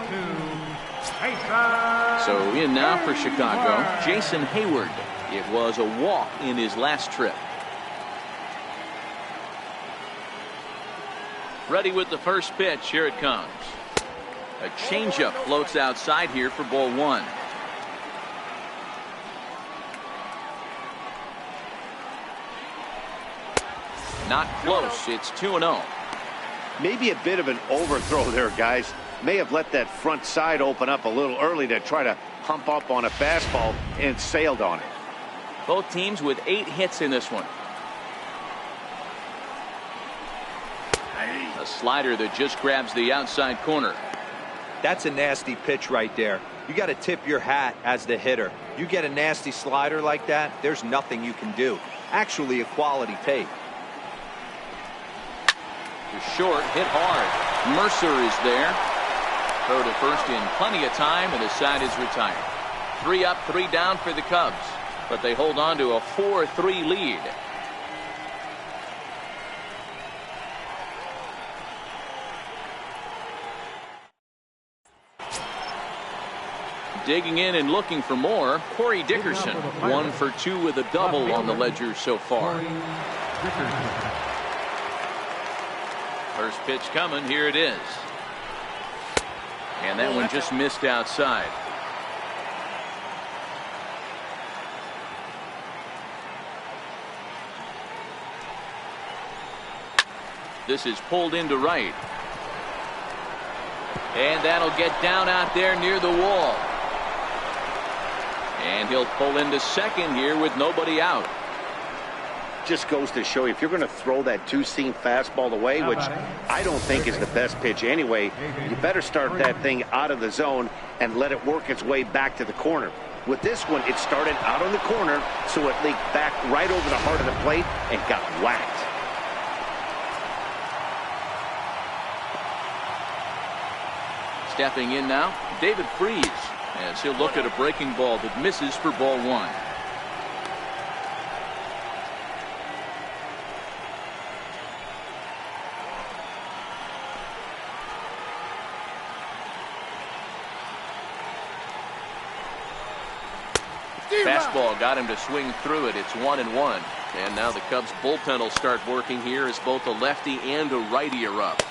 Jason. So in now for Chicago, Jason Hayward. It was a walk in his last trip. Ready with the first pitch. Here it comes. A changeup floats outside here for ball one. Not close. It's 2-0. Maybe a bit of an overthrow there, guys. May have let that front side open up a little early to try to pump up on a fastball and sailed on it. Both teams with 8 hits in this one. A slider that just grabs the outside corner. That's a nasty pitch right there. You got to tip your hat as the hitter. You get a nasty slider like that, there's nothing you can do. Actually a quality take. Short, hit hard. Mercer is there. Throw to first in plenty of time, and the side is retired. 3 up, 3 down for the Cubs, but they hold on to a 4-3 lead. Digging in and looking for more, Corey Dickerson. 1 for 2 with a double on the ledger so far. First pitch coming. Here it is. And that one just missed outside. This is pulled into right. And that'll get down out there near the wall. And he'll pull into second here with nobody out. Just goes to show you, if you're going to throw that two-seam fastball away, which I don't think is the best pitch anyway, you better start that thing out of the zone and let it work its way back to the corner. With this one, it started out on the corner, so it leaked back right over the heart of the plate and got whacked. Stepping in now, David Freese, as he'll look at a breaking ball that misses for ball one. Fastball got him to swing through it. It's 1-1. And now the Cubs bullpen will start working here as both a lefty and a righty are up.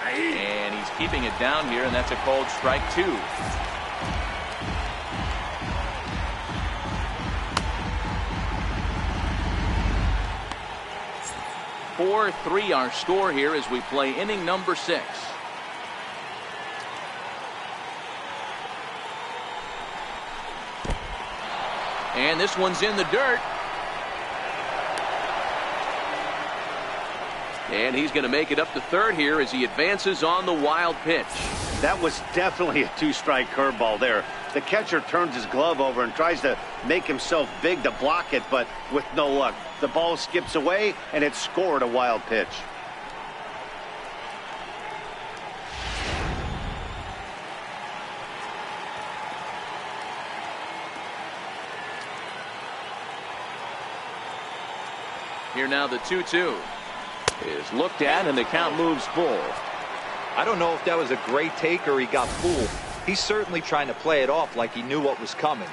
And he's keeping it down here, and that's a called strike 2. 4-3 our score here as we play inning number 6. And this one's in the dirt. And he's going to make it up to third here as he advances on the wild pitch. That was definitely a two-strike curveball there. The catcher turns his glove over and tries to make himself big to block it, but with no luck. The ball skips away, and it scored a wild pitch. Here now the 2-2 is looked at, and the count moves full. I don't know if that was a great take or he got fooled. He's certainly trying to play it off like he knew what was coming.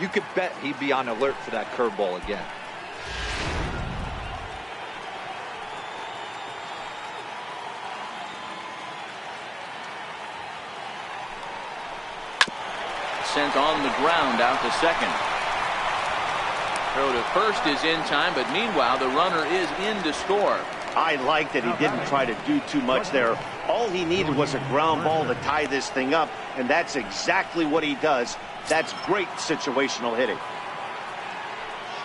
You could bet he'd be on alert for that curveball again. Sent on the ground out to second. Throw to first is in time, but meanwhile the runner is in to score. I like that he didn't try to do too much there. All he needed was a ground ball to tie this thing up, and that's exactly what he does. That's great situational hitting.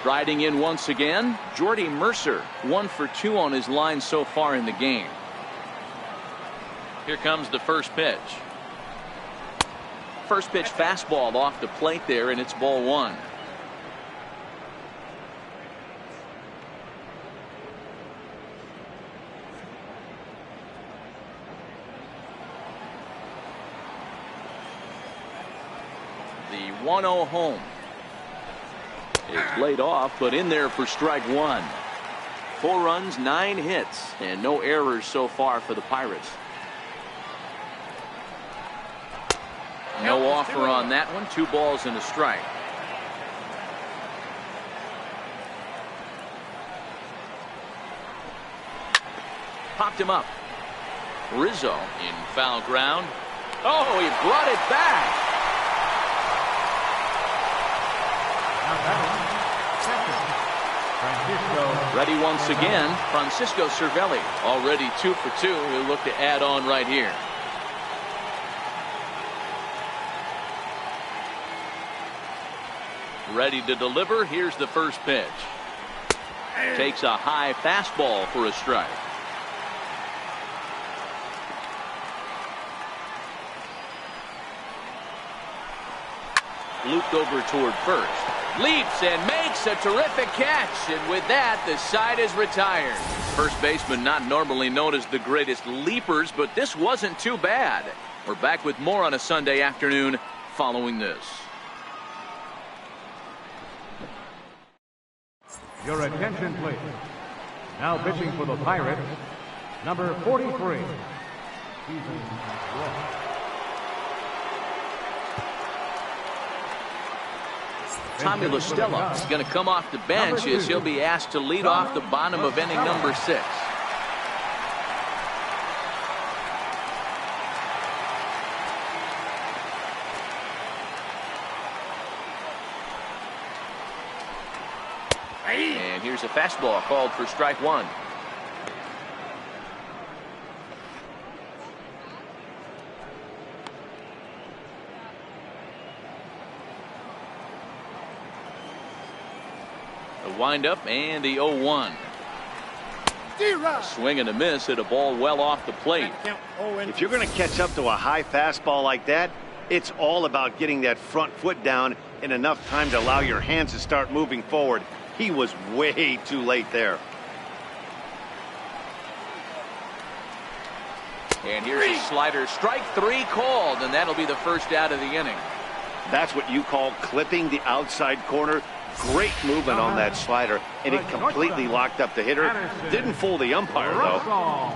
Striding in once again, Jordy Mercer, 1 for 2 on his line so far in the game. Here comes the first pitch. First pitch fastball off the plate there, and it's ball one. The 1-0 home is laid off, but in there for strike one. 4 runs, 9 hits, and no errors so far for the Pirates. No offer on that one. 2 balls and a strike. Popped him up. Rizzo in foul ground. Oh, he brought it back. Ready once again, Francisco Cervelli. Already 2 for 2. He'll look to add on right here. Ready to deliver. Here's the first pitch. Takes a high fastball for a strike. Looped over toward first. Leaps and makes a terrific catch. And with that, the side is retired. First baseman not normally known as the greatest leapers, but this wasn't too bad. We're back with more on a Sunday afternoon following this. Your attention, please. Now pitching for the Pirates, number 43. Season Tommy La Stella is going to come off the bench as he'll be asked to lead off the bottom of inning number 6. And here's a fastball called for strike one. The windup and the 0-1. Swing and a miss at a ball well off the plate. If you're going to catch up to a high fastball like that, it's all about getting that front foot down in enough time to allow your hands to start moving forward. He was way too late there. And here's a slider. Strike 3 called, and that'll be the first out of the inning. That's what you call clipping the outside corner. Great movement on that slider, and it completely locked up the hitter. Didn't fool the umpire, though.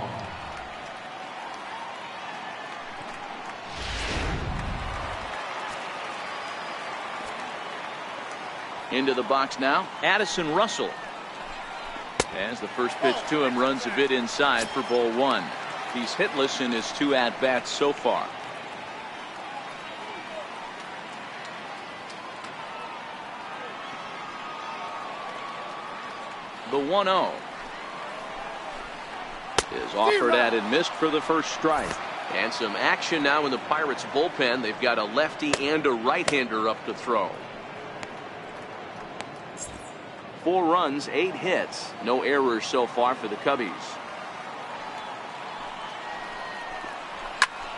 Into the box now, Addison Russell. As the first pitch to him runs a bit inside for ball one. He's hitless in his 2 at-bats so far. The 1-0 is offered at and missed for the first strike. And some action now in the Pirates bullpen. They've got a lefty and a right-hander up to throw. 4 runs, 8 hits, no errors so far for the Cubbies.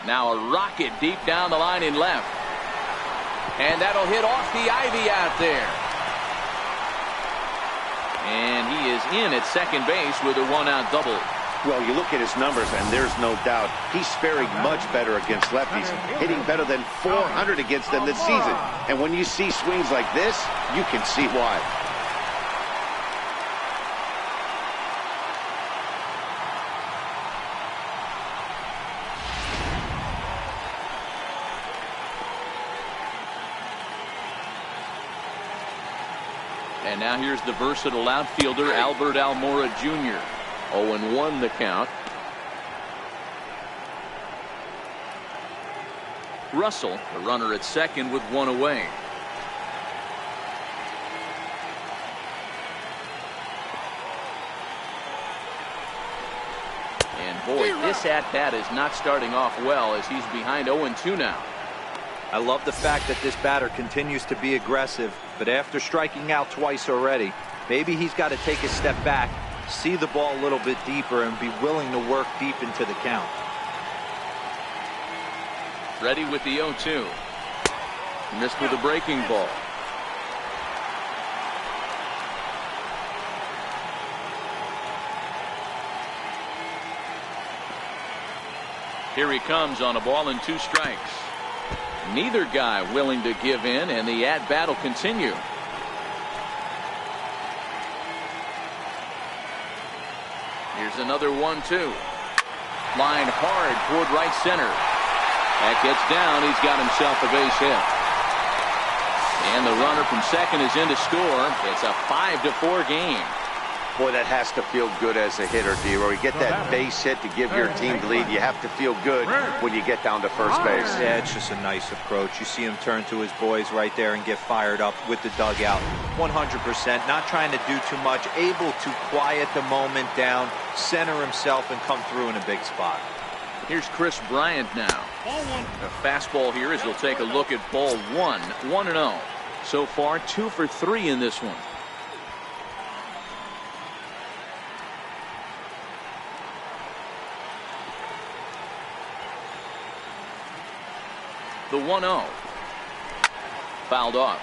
Now a rocket deep down the line in left. And that'll hit off the ivy out there. And he is in at second base with a 1-out double. Well, you look at his numbers, and there's no doubt he's faring much better against lefties, hitting better than 400 against them this season. And when you see swings like this, you can see why. And now here's the versatile outfielder, Albert Almora Jr. 0-1 the count. Russell, the runner at second with 1 away. And boy, this at-bat is not starting off well as he's behind 0-2 now. I love the fact that this batter continues to be aggressive, but after striking out twice already, maybe he's got to take a step back, see the ball a little bit deeper, and be willing to work deep into the count. Ready with the 0-2. Missed with a breaking ball. Here he comes on a ball and 2 strikes. Neither guy willing to give in, and the at-bat will continue. Here's another 1-2. Line hard toward right center. That gets down. He's got himself a base hit. And the runner from second is in to score. It's a 5-4 game. Boy, that has to feel good as a hitter, D-Roy. You get that base hit to give your team the lead. You have to feel good when you get down to first base. Yeah, it's just a nice approach. You see him turn to his boys right there and get fired up with the dugout. 100%, not trying to do too much, able to quiet the moment down, center himself, and come through in a big spot. Here's Chris Bryant now. A fastball here as he'll take a look at ball 1. 1-0. So far, 2 for 3 in this one. The 1-0. Fouled off.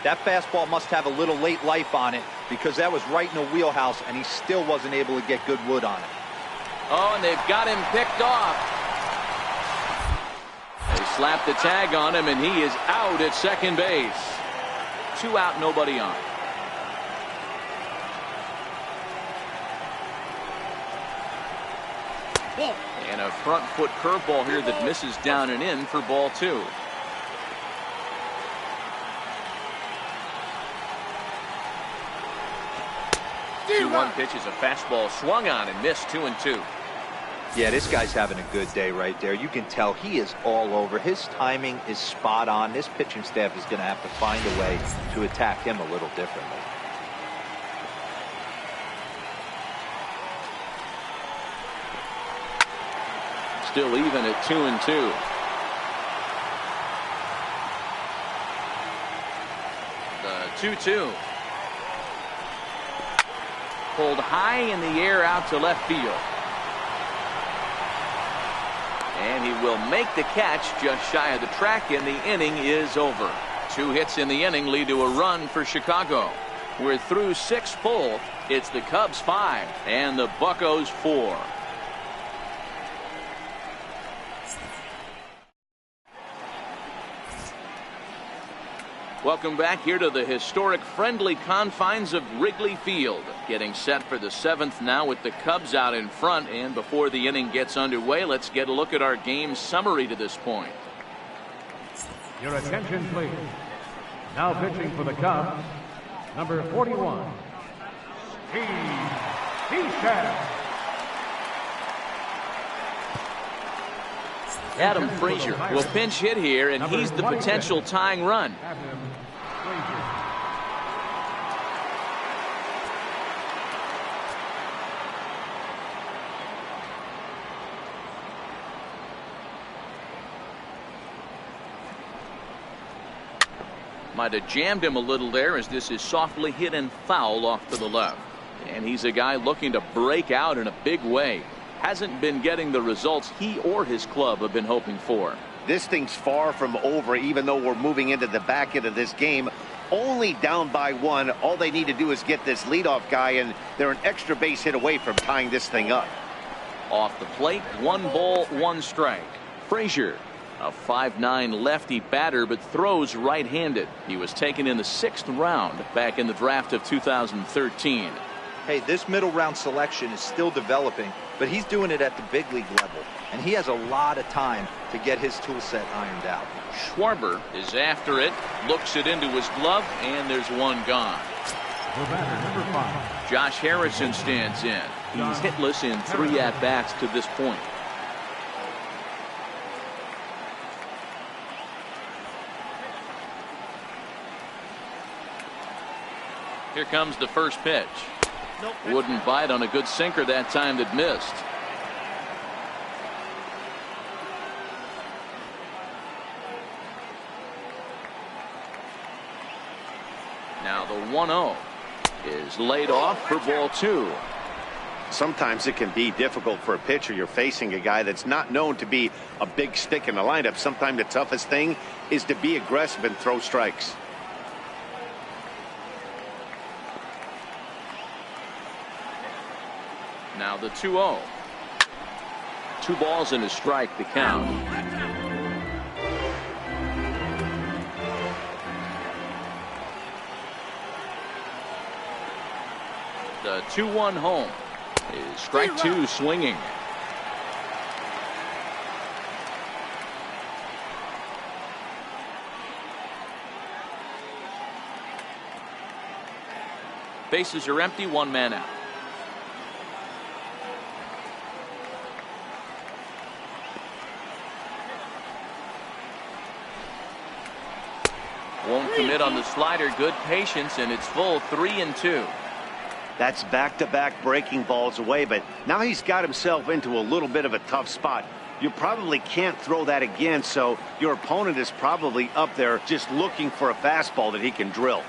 That fastball must have a little late life on it because that was right in the wheelhouse and he still wasn't able to get good wood on it. Oh, and they've got him picked off. They slapped the tag on him and he is out at second base. 2 out, nobody on. And a front foot curveball here that misses down and in for ball 2. The 2-1 pitch is a fastball swung on and missed. 2-2. Yeah, this guy's having a good day right there. You can tell he is all over. His timing is spot on. This pitching staff is going to have to find a way to attack him a little differently. Still even at 2-2. The 2-2. Pulled high in the air out to left field. And he will make the catch just shy of the track, and the inning is over. 2 hits in the inning lead to a run for Chicago. We're through 6 full. It's the Cubs 5 and the Buccos 4. Welcome back here to the historic friendly confines of Wrigley Field. Getting set for the 7th now with the Cubs out in front. And before the inning gets underway, let's get a look at our game summary to this point. Your attention, please. Now pitching for the Cubs, number 41, Steve Easton. Adam Frazier will pinch hit here, and he's the potential tying run. Might have jammed him a little there as this is softly hit and foul off to the left. And he's a guy looking to break out in a big way. Hasn't been getting the results he or his club have been hoping for. This thing's far from over, even though we're moving into the back end of this game. Only down by 1. All they need to do is get this leadoff guy, and they're an extra base hit away from tying this thing up. Off the plate, 1 ball, 1 strike. Frazier, a 5'9" lefty batter, but throws right-handed. He was taken in the 6th round back in the draft of 2013. Hey, this middle round selection is still developing, but he's doing it at the big league level, and he has a lot of time to get his tool set ironed out. Schwarber is after it, looks it into his glove, and there's 1 gone. Number 5. Josh Harrison stands in. He's hitless in 3 at-bats to this point. Here comes the first pitch. Wouldn't bite on a good sinker that time that missed. Now the 1-0 is laid off for ball 2. Sometimes it can be difficult for a pitcher. You're facing a guy that's not known to be a big stick in the lineup. Sometimes the toughest thing is to be aggressive and throw strikes. Now the 2-0. 2 balls and a strike to count. The 2-1 home is strike 2 swinging. Bases are empty, 1 man out. Won't commit on the slider. Good patience, and it's full 3-2. That's back-to-back breaking balls away, but now he's got himself into a little bit of a tough spot. You probably can't throw that again, so your opponent is probably up there just looking for a fastball that he can drill.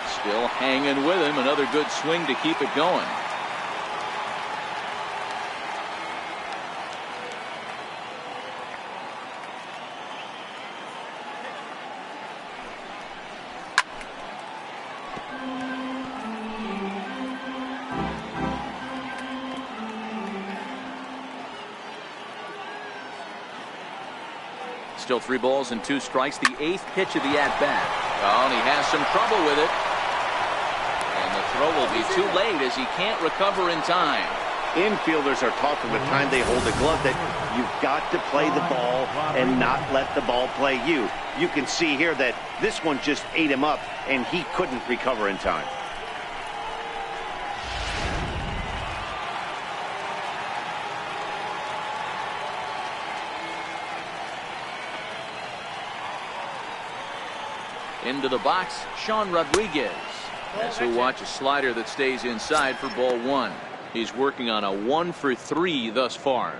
Still hanging with him. Another good swing to keep it going. Still 3 balls and 2 strikes. The 8th pitch of the at-bat. Oh, and he has some trouble with it. And the throw will be too late as he can't recover in time. Infielders are taught from the time they hold the glove that you've got to play the ball and not let the ball play you. You can see here that this one just ate him up, and he couldn't recover in time. Into the box, Sean Rodriguez. As he'll watch a slider that stays inside for ball 1. He's working on a 1-for-3 thus far.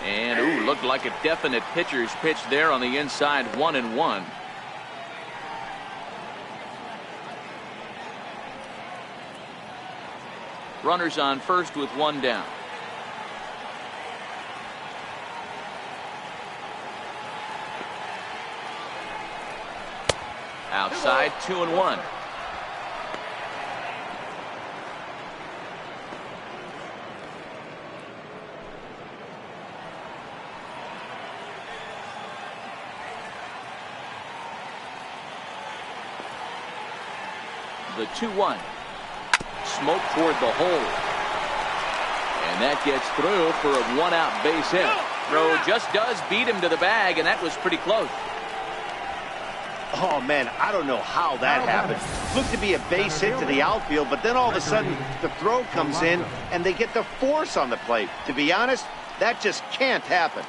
And ooh, looked like a definite pitcher's pitch there on the inside. 1-1. Runners on first with 1 down. Outside, 2-1. The 2-1. Smoke toward the hole. And that gets through for a 1-out base hit. Throw just does beat him to the bag, and that was pretty close. Oh, man, I don't know how that happened. Looked to be a base hit to the outfield, but then all of a sudden the throw comes in, and they get the force on the plate. To be honest, that just can't happen.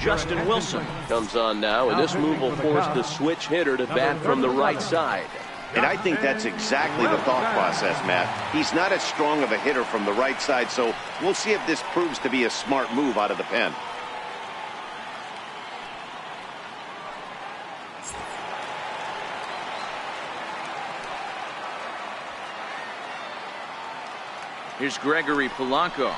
Justin Wilson comes on now, and this move will force the switch hitter to bat from the right side. And I think that's exactly the thought process, Matt. He's not as strong of a hitter from the right side, so we'll see if this proves to be a smart move out of the pen. Here's Gregory Polanco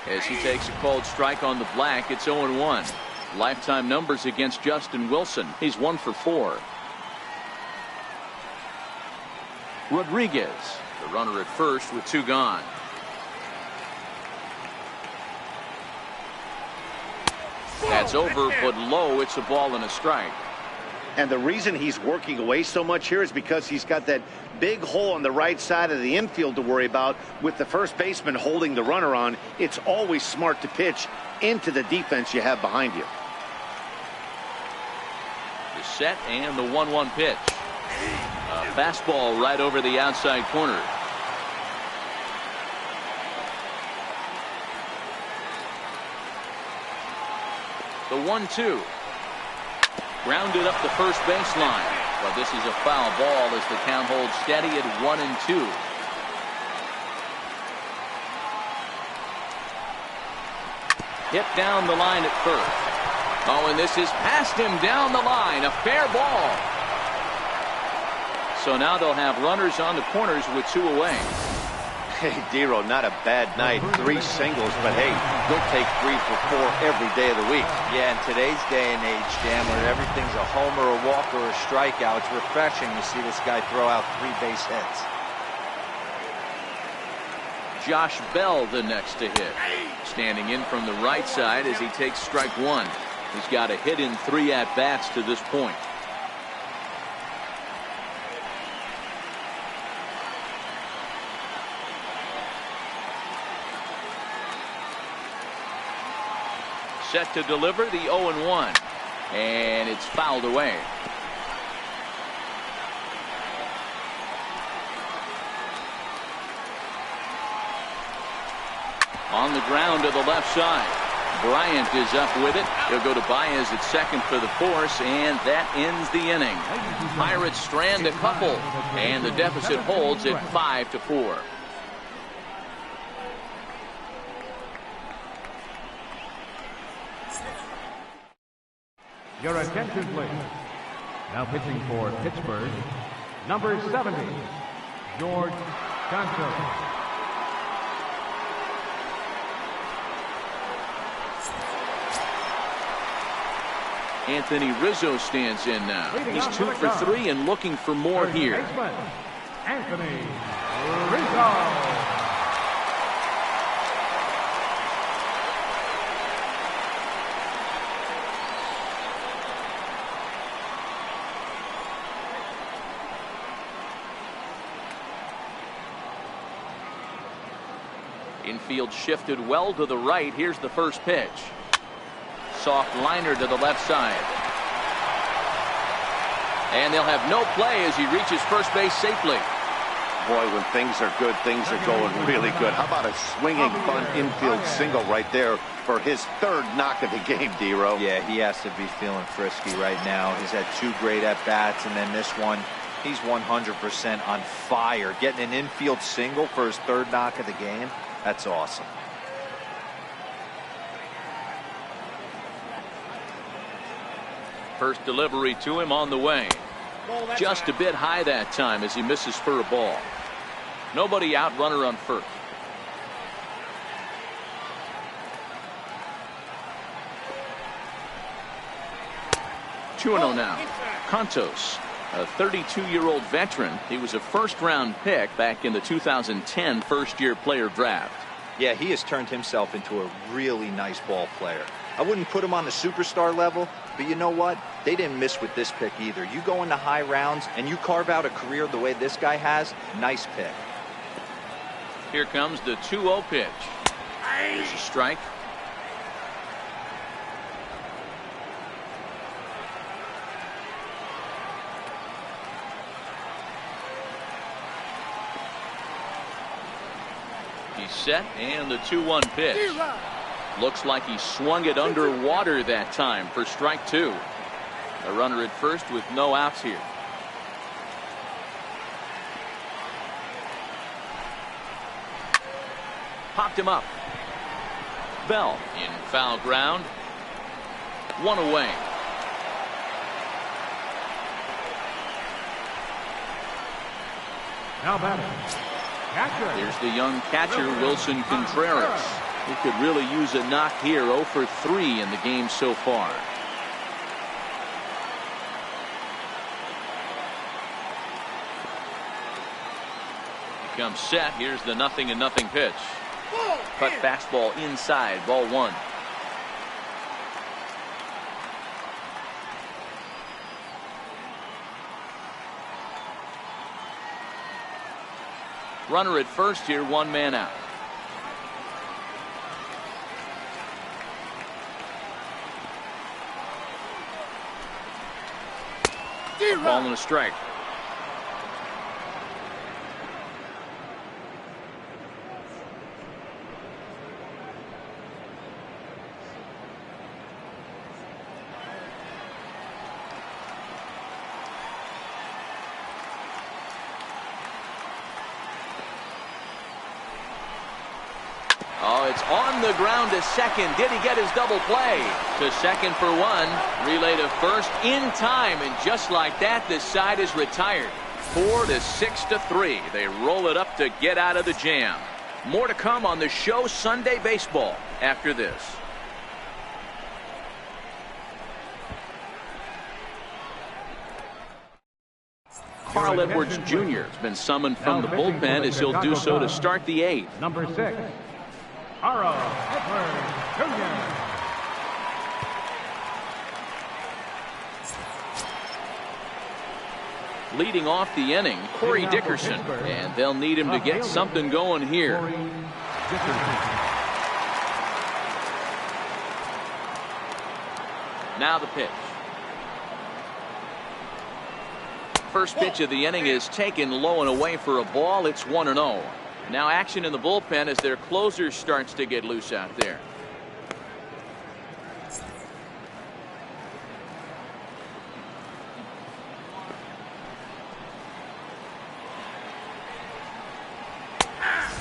as he takes a called strike on the black. It's 0-1. Lifetime numbers against Justin Wilson. He's 1-for-4. Rodriguez, the runner at first with 2 gone. That's over, but low. It's a ball and a strike. And the reason he's working away so much here is because he's got that big hole on the right side of the infield to worry about. With the first baseman holding the runner on, it's always smart to pitch into the defense you have behind you. The set and the 1-1 pitch. A fastball right over the outside corner. The 1-2. Grounded up the first baseline. But this is a foul ball as the count holds steady at 1-2. Hit down the line at first. Oh, and this is past him down the line. A fair ball. So now they'll have runners on the corners with 2 away. Hey, Dero, not a bad night. 3 singles, but hey, he'll take 3 for 4 every day of the week. Yeah, in today's day and age, Dan, where everything's a homer, a walk, or a strikeout, it's refreshing to see this guy throw out 3 base hits. Josh Bell the next to hit. Standing in from the right side as he takes strike 1. He's got a hit in 3 at-bats to this point. Set to deliver the 0-1. And it's fouled away. On the ground to the left side. Bryant is up with it. He'll go to Baez at second for the force, and that ends the inning. Pirates strand a couple, and the deficit holds at 5-4. Your attention, please. Now pitching for Pittsburgh, number 70, George Cantor. Anthony Rizzo stands in now. He's 2 for 3 and looking for more here. Anthony Rizzo. Infield shifted well to the right. Here's the first pitch. Soft liner to the left side. And they'll have no play as he reaches first base safely. Boy, when things are good, things are going really good. How about a swinging bunt infield single right there for his 3rd knock of the game, Dero? Yeah, he has to be feeling frisky right now. He's had 2 great at-bats, and then this one, he's 100% on fire. Getting an infield single for his 3rd knock of the game, that's awesome. First delivery to him on the way. Just a bit high that time as he misses for a ball. Nobody out, runner on first. Two 2-0 now. Contos, a 32-year-old veteran. He was a first-round pick back in the 2010 first-year player draft. Yeah, he has turned himself into a really nice ball player. I wouldn't put him on the superstar level, but you know what? They didn't miss with this pick either. You go into high rounds and you carve out a career the way this guy has, nice pick. Here comes the 2-0 pitch. There's a strike. He's set, and the 2-1 pitch. Looks like he swung it underwater that time for strike two. A runner at first with no outs here. Popped him up. Bell in foul ground. One away. Now batting. Catcher. Here's the young catcher, Wilson Contreras. He could really use a knock here. 0 for 3 in the game so far. He comes set. Here's the 0-0 pitch. Cut fastball inside. Ball one. Runner at first here, one man out. A ball and a strike. Oh, it's on the ground to second. Did he get his double play? To second for one. Relay to first in time. And just like that, the side is retired. 4-6-3. They roll it up to get out of the jam. More to come on the show Sunday Baseball after this. Carl Edwards Jr. has been summoned from the bullpen as he'll do so to start the 8th. Number 6, Carl Edwards Jr. Leading off the inning, Corey Dickerson, and they'll need him to get something going here. Now the pitch. First pitch of the inning is taken low and away for a ball. It's 1-0. Now action in the bullpen as their closer starts to get loose out there.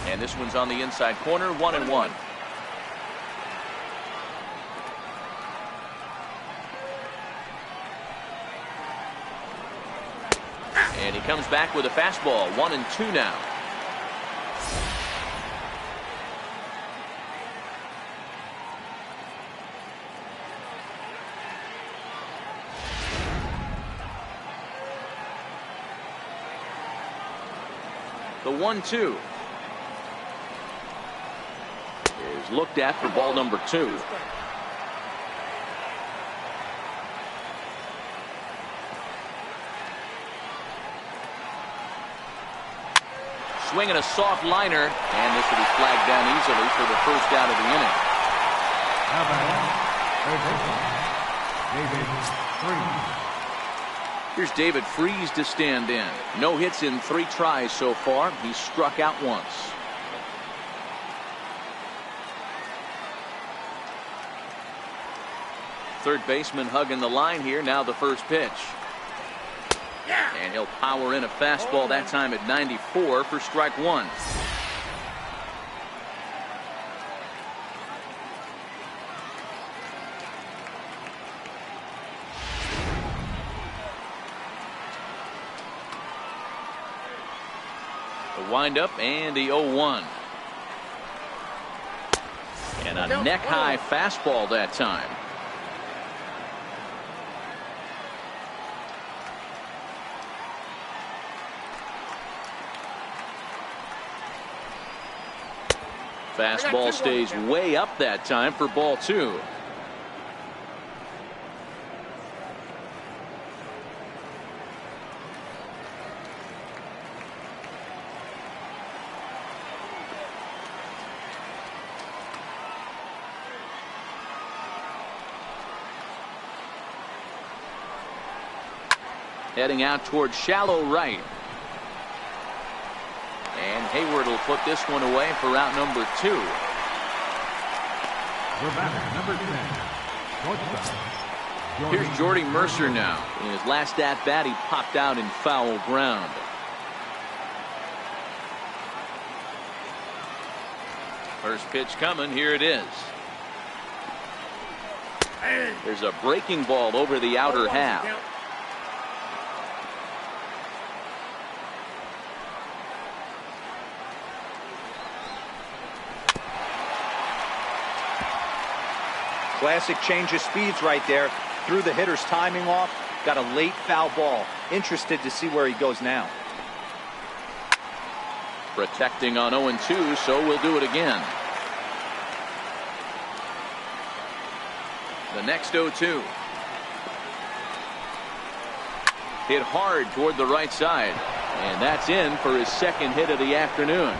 And this one's on the inside corner, 1-1. And he comes back with a fastball, 1-2 now. The 1-2 is looked at for ball number 2. Swinging a soft liner, and this will be flagged down easily for the first out of the inning. Here's David Freese to stand in. No hits in 3 tries so far. He's struck out once. Third baseman hugging the line here. Now the first pitch. And he'll power in a fastball that time at 94 for strike 1. The windup and the 0-1. And a neck high fastball that time. Fastball stays way up that time for ball 2. Heading out towards shallow right. And Hayward will put this one away for out number 2. Here's Jordy Mercer now. In his last at bat, he popped out in foul ground. First pitch coming. Here it is. There's a breaking ball over the outer half. Classic change of speeds right there. Threw the hitter's timing off. Got a late foul ball. Interested to see where he goes now. Protecting on 0-2, so we'll do it again. The next 0-2. Hit hard toward the right side. And that's in for his second hit of the afternoon.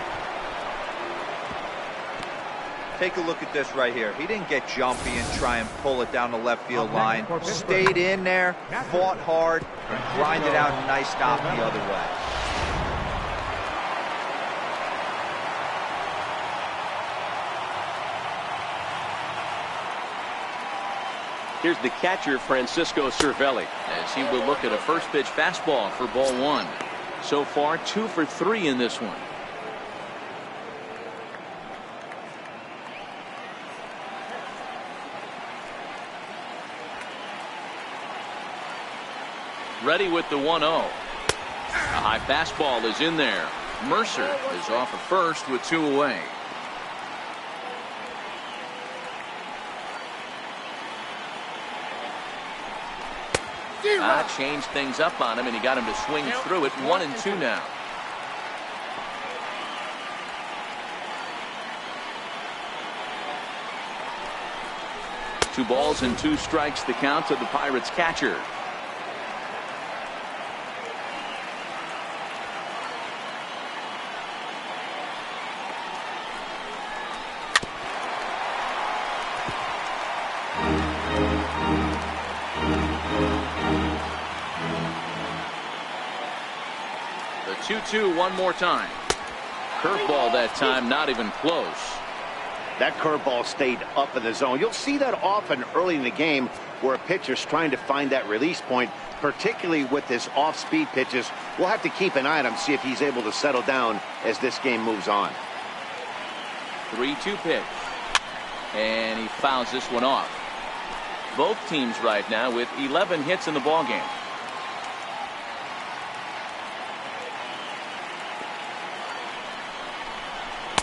Take a look at this right here. He didn't get jumpy and try and pull it down the left field line. Stayed in there, fought hard, and grinded out a nice stop the other way. Here's the catcher, Francisco Cervelli, as he will look at a first pitch fastball for ball 1. So far 2 for 3 in this one. Ready with the 1-0. A high fastball is in there. Mercer is off at first with 2 away. Changed things up on him, and he got him to swing through it. 1-2 now. Two balls and 2 strikes the count to the Pirates catcher. The 2-2 one more time. Curveball that time, not even close. That curveball stayed up in the zone. You'll see that often early in the game where a pitcher's trying to find that release point, particularly with his off-speed pitches. We'll have to keep an eye on him, see if he's able to settle down as this game moves on. 3-2 pitch. And he fouls this one off. Both teams right now with 11 hits in the ballgame.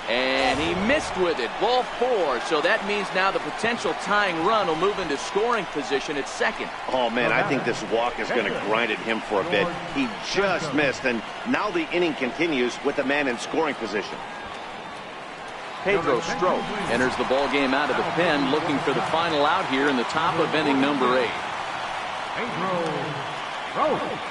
And he missed with it. Ball 4. So that means now the potential tying run will move into scoring position at second. Oh, man, I think this walk is going to grind at him for a bit. He just missed, and now the inning continues with the man in scoring position. Pedro Strop enters the ball game out of the pen, looking for the final out here in the top of inning number 8. Pedro Strop.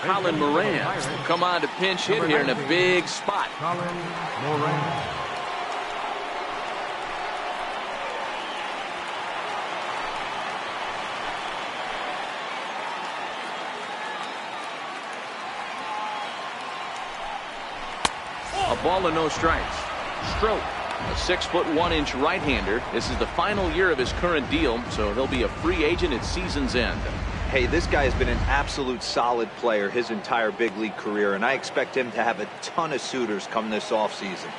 Colin Moran will come on to pinch hit here in a big spot. Colin Moran. A ball and no strikes. Strop, a 6'1" right-hander. This is the final year of his current deal, so he'll be a free agent at season's end. Hey, this guy has been an absolute solid player his entire big league career, and I expect him to have a ton of suitors come this offseason.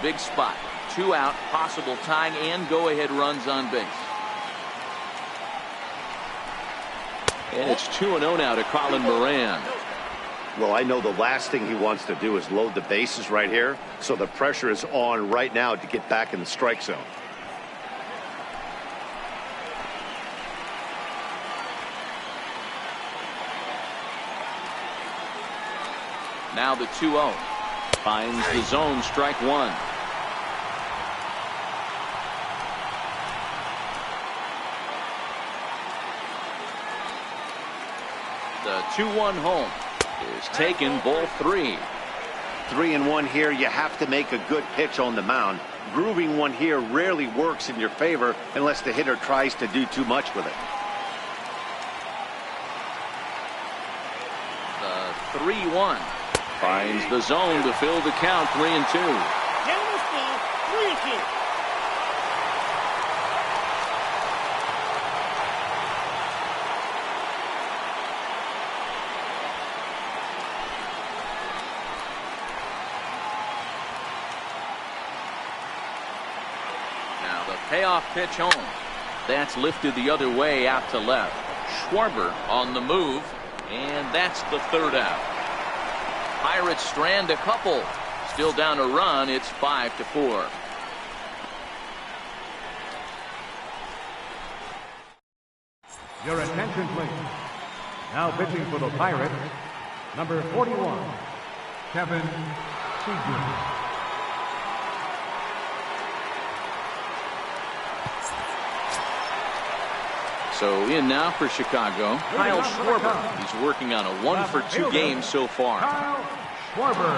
Big spot. 2 out, possible tying and go-ahead runs on base. And it's 2-0 now to Colin Moran. Well, I know the last thing he wants to do is load the bases right here, so the pressure is on right now to get back in the strike zone. Now the 2-0. Finds the zone, strike 1. The 2-1 home is taken, ball 3. 3-1 here. You have to make a good pitch on the mound. Grooving one here rarely works in your favor unless the hitter tries to do too much with it. The 3-1. Finds the zone to fill the count, 3-2. Gentlemen's ball, 3-2. Now the payoff pitch home. That's lifted the other way out to left. Schwarber on the move, and that's the 3rd out. Pirates strand a couple. Still down a run. It's 5-4. Your attention, please. Now pitching for the Pirates, number 41, Kevin Seager. So in now for Chicago, Kyle Schwarber. He's working on a 1-for-2 game so far. Kyle Schwarber.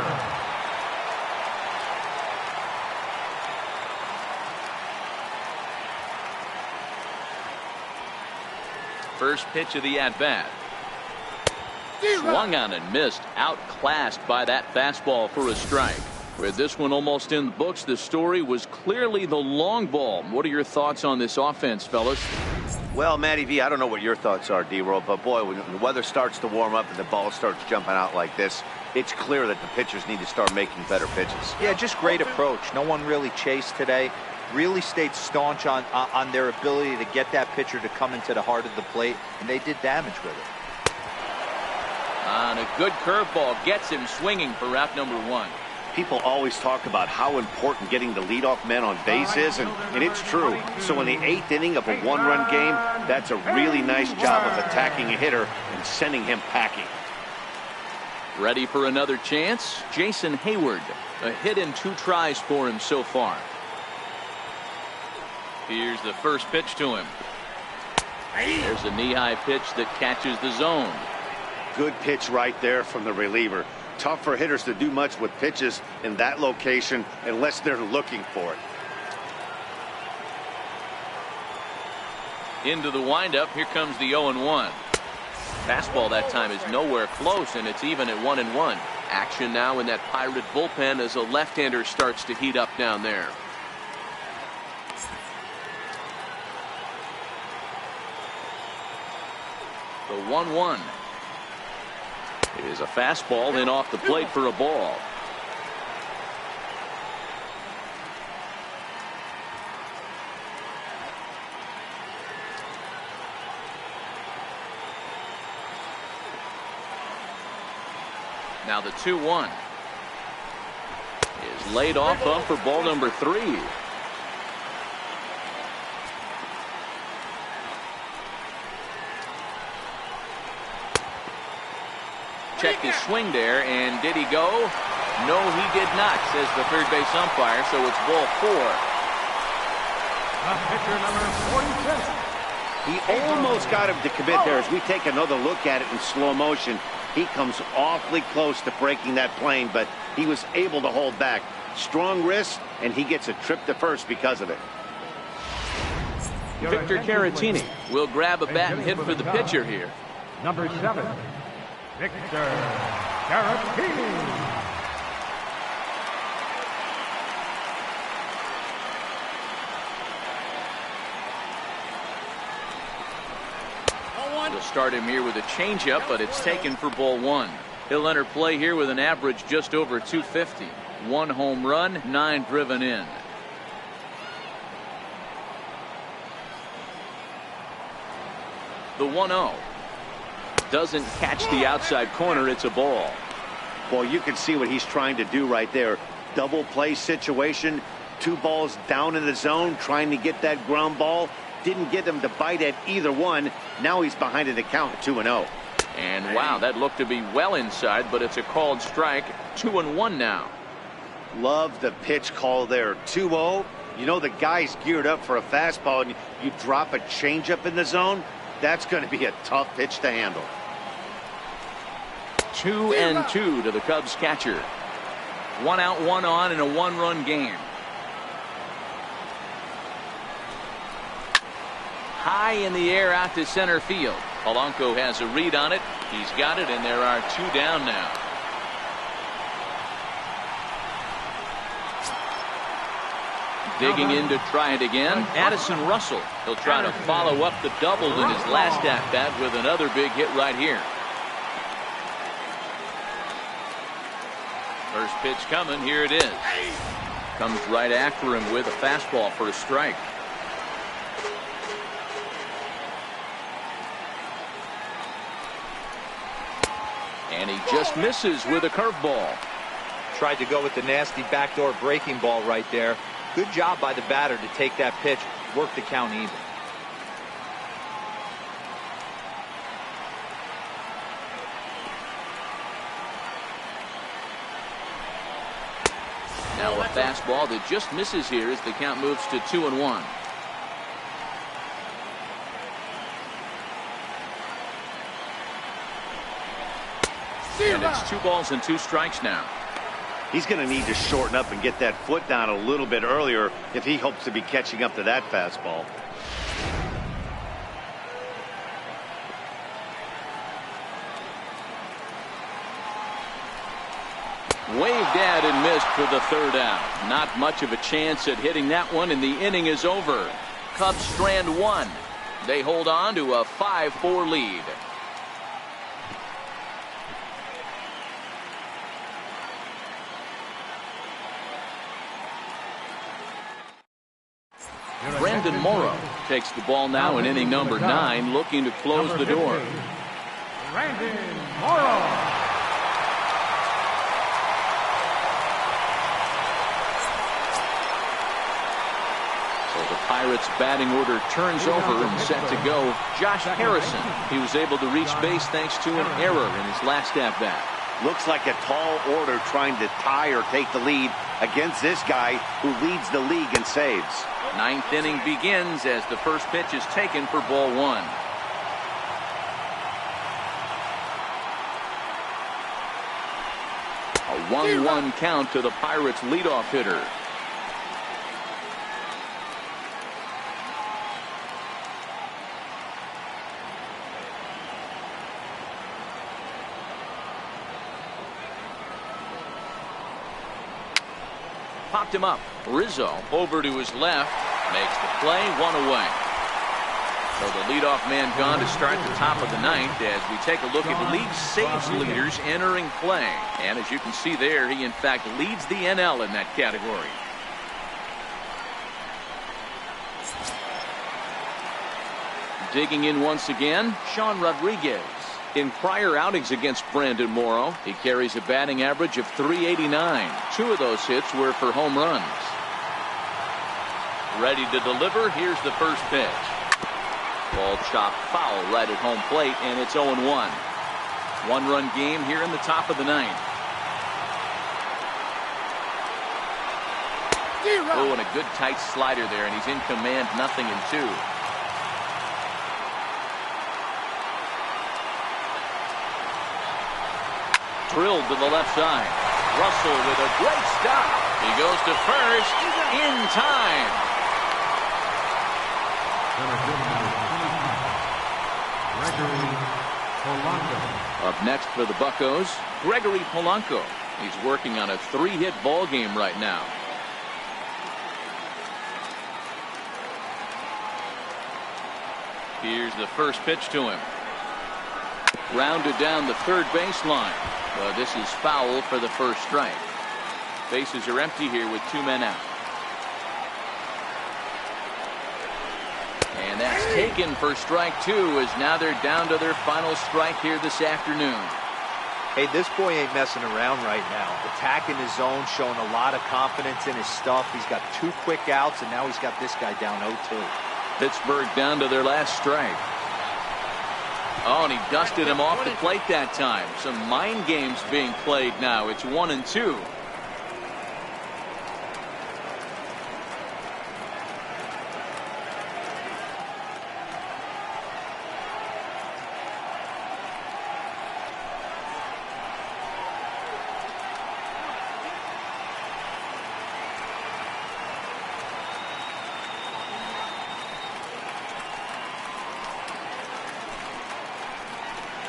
First pitch of the at-bat. Swung on and missed. Outclassed by that fastball for a strike. With this one almost in the books, the story was clearly the long ball. What are your thoughts on this offense, fellas? Well, Matty V, I don't know what your thoughts are, D-Roll, but boy, when the weather starts to warm up and the ball starts jumping out like this, it's clear that the pitchers need to start making better pitches. Yeah, just great approach. No one really chased today. Really stayed staunch on their ability to get that pitcher to come into the heart of the plate, and they did damage with it. On a good curveball gets him swinging for out number 1. People always talk about how important getting the leadoff man on base is, and it's true. So in the 8th inning of a 1-run game, that's a really nice job of attacking a hitter and sending him packing. Ready for another chance? Jason Hayward. A hit in 2 tries for him so far. Here's the first pitch to him. There's a knee-high pitch that catches the zone. Good pitch right there from the reliever. Tough for hitters to do much with pitches in that location unless they're looking for it. Into the windup. Here comes the 0-1. Fastball that time is nowhere close, and it's even at 1-1. Action now in that Pirate bullpen as a left-hander starts to heat up down there. The 1-1 is a fastball in off the plate for a ball. Now the 2-1 is laid off for ball number 3. Checked his swing there, and did he go? No, he did not, says the third base umpire, so it's ball 4. Pitcher number 46. He almost got him to commit there. As we take another look at it in slow motion, he comes awfully close to breaking that plane, but he was able to hold back. Strong wrist, and he gets a trip to first because of it. Victor Caratini will grab a bat and hit for the pitcher here. Number 7, Victor Caratini. We'll start him here with a changeup, but it's taken for ball 1. He'll enter play here with an average just over 250. 1 home run, 9 driven in. The 1-0 doesn't catch the outside corner. It's a ball. Well, you can see what he's trying to do right there. Double play situation. 2 balls down in the zone, trying to get that ground ball. Didn't get him to bite at either one. Now he's behind in the count, 2-0. And wow, that looked to be well inside, but it's a called strike. 2-1 now. Love the pitch call there. 2-0. You know the guy's geared up for a fastball, and you drop a changeup in the zone. That's going to be a tough pitch to handle. 2-2 to the Cubs catcher. 1 out, 1 on in a 1-run game. High in the air out to center field. Polanco has a read on it. He's got it, and there are 2 down now. Digging in to try it again, Addison Russell. He'll try to follow up the double in his last at-bat with another big hit right here. First pitch coming. Here it is. Comes right after him with a fastball for a strike. And he just misses with a curveball. Tried to go with the nasty backdoor breaking ball right there. Good job by the batter to take that pitch, work the count even. Now a fastball that just misses here as the count moves to 2-1. And it's 2 balls and 2 strikes now. He's going to need to shorten up and get that foot down a little bit earlier if he hopes to be catching up to that fastball. Waved at and missed for the 3rd out. Not much of a chance at hitting that one, and the inning is over. Cubs strand 1. They hold on to a 5-4 lead. Brandon Morrow takes the ball now in inning number 9, looking to close the door. Brandon Morrow. So the Pirates batting order turns over and set to go. Josh Harrison, he was able to reach base thanks to an error in his last at-bat. Looks like a tall order trying to tie or take the lead against this guy who leads the league in saves. 9th inning begins as the first pitch is taken for ball 1. A 1-1 count to the Pirates leadoff hitter. Popped him up. Rizzo over to his left. Makes the play, 1 away. So the leadoff man gone to start the top of the 9th as we take a look at league saves leaders entering play. And as you can see there, he in fact leads the NL in that category. Digging in once again, Sean Rodriguez. In prior outings against Brandon Morrow, he carries a batting average of .389. 2 of those hits were for home runs. Ready to deliver. Here's the first pitch. Ball chopped foul right at home plate, and it's 0-1. 1-run game here in the top of the 9th. Oh, and a good tight slider there, and he's in command, 0-2. Drilled to the left side. Russell with a great stop. He goes to first in time. Gregory Polanco. Up next for the Buccos, Gregory Polanco. He's working on a 3-hit ball game right now. Here's the first pitch to him. Rounded down the third baseline. But this is foul for the first strike. Bases are empty here with 2 men out. And that's taken for strike 2 as now they're down to their final strike here this afternoon. Hey, this boy ain't messing around right now. Attacking his zone, showing a lot of confidence in his stuff. He's got 2 quick outs, and now he's got this guy down 0-2. Pittsburgh down to their last strike. Oh, and he dusted him off the plate that time. Some mind games being played now. It's 1-2.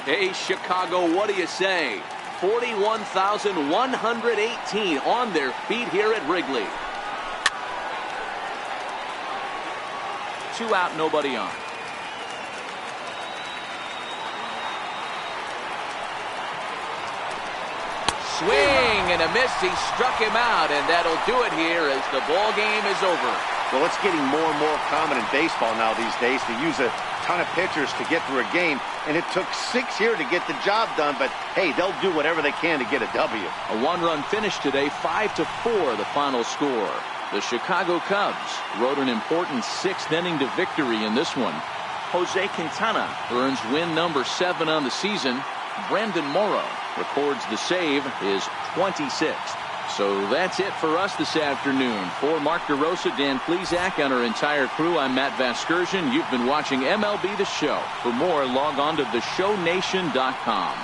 Hey, Chicago, what do you say? 41,118 on their feet here at Wrigley. 2 out, nobody on. Swing and a miss. He struck him out, and that'll do it here as the ball game is over. Well, it's getting more and more common in baseball now these days to use a ton of pitchers to get through a game, and it took 6 here to get the job done, but hey, they'll do whatever they can to get a W. A 1-run finish today, 5-4 the final score. The Chicago Cubs rode an important 6th inning to victory in this one. Jose Quintana earns win number 7 on the season. Brandon Morrow records the save, his 26th. So that's it for us this afternoon. For Mark DeRosa, Dan Plesac, and our entire crew, I'm Matt Vasgersian. You've been watching MLB The Show. For more, log on to theshownation.com.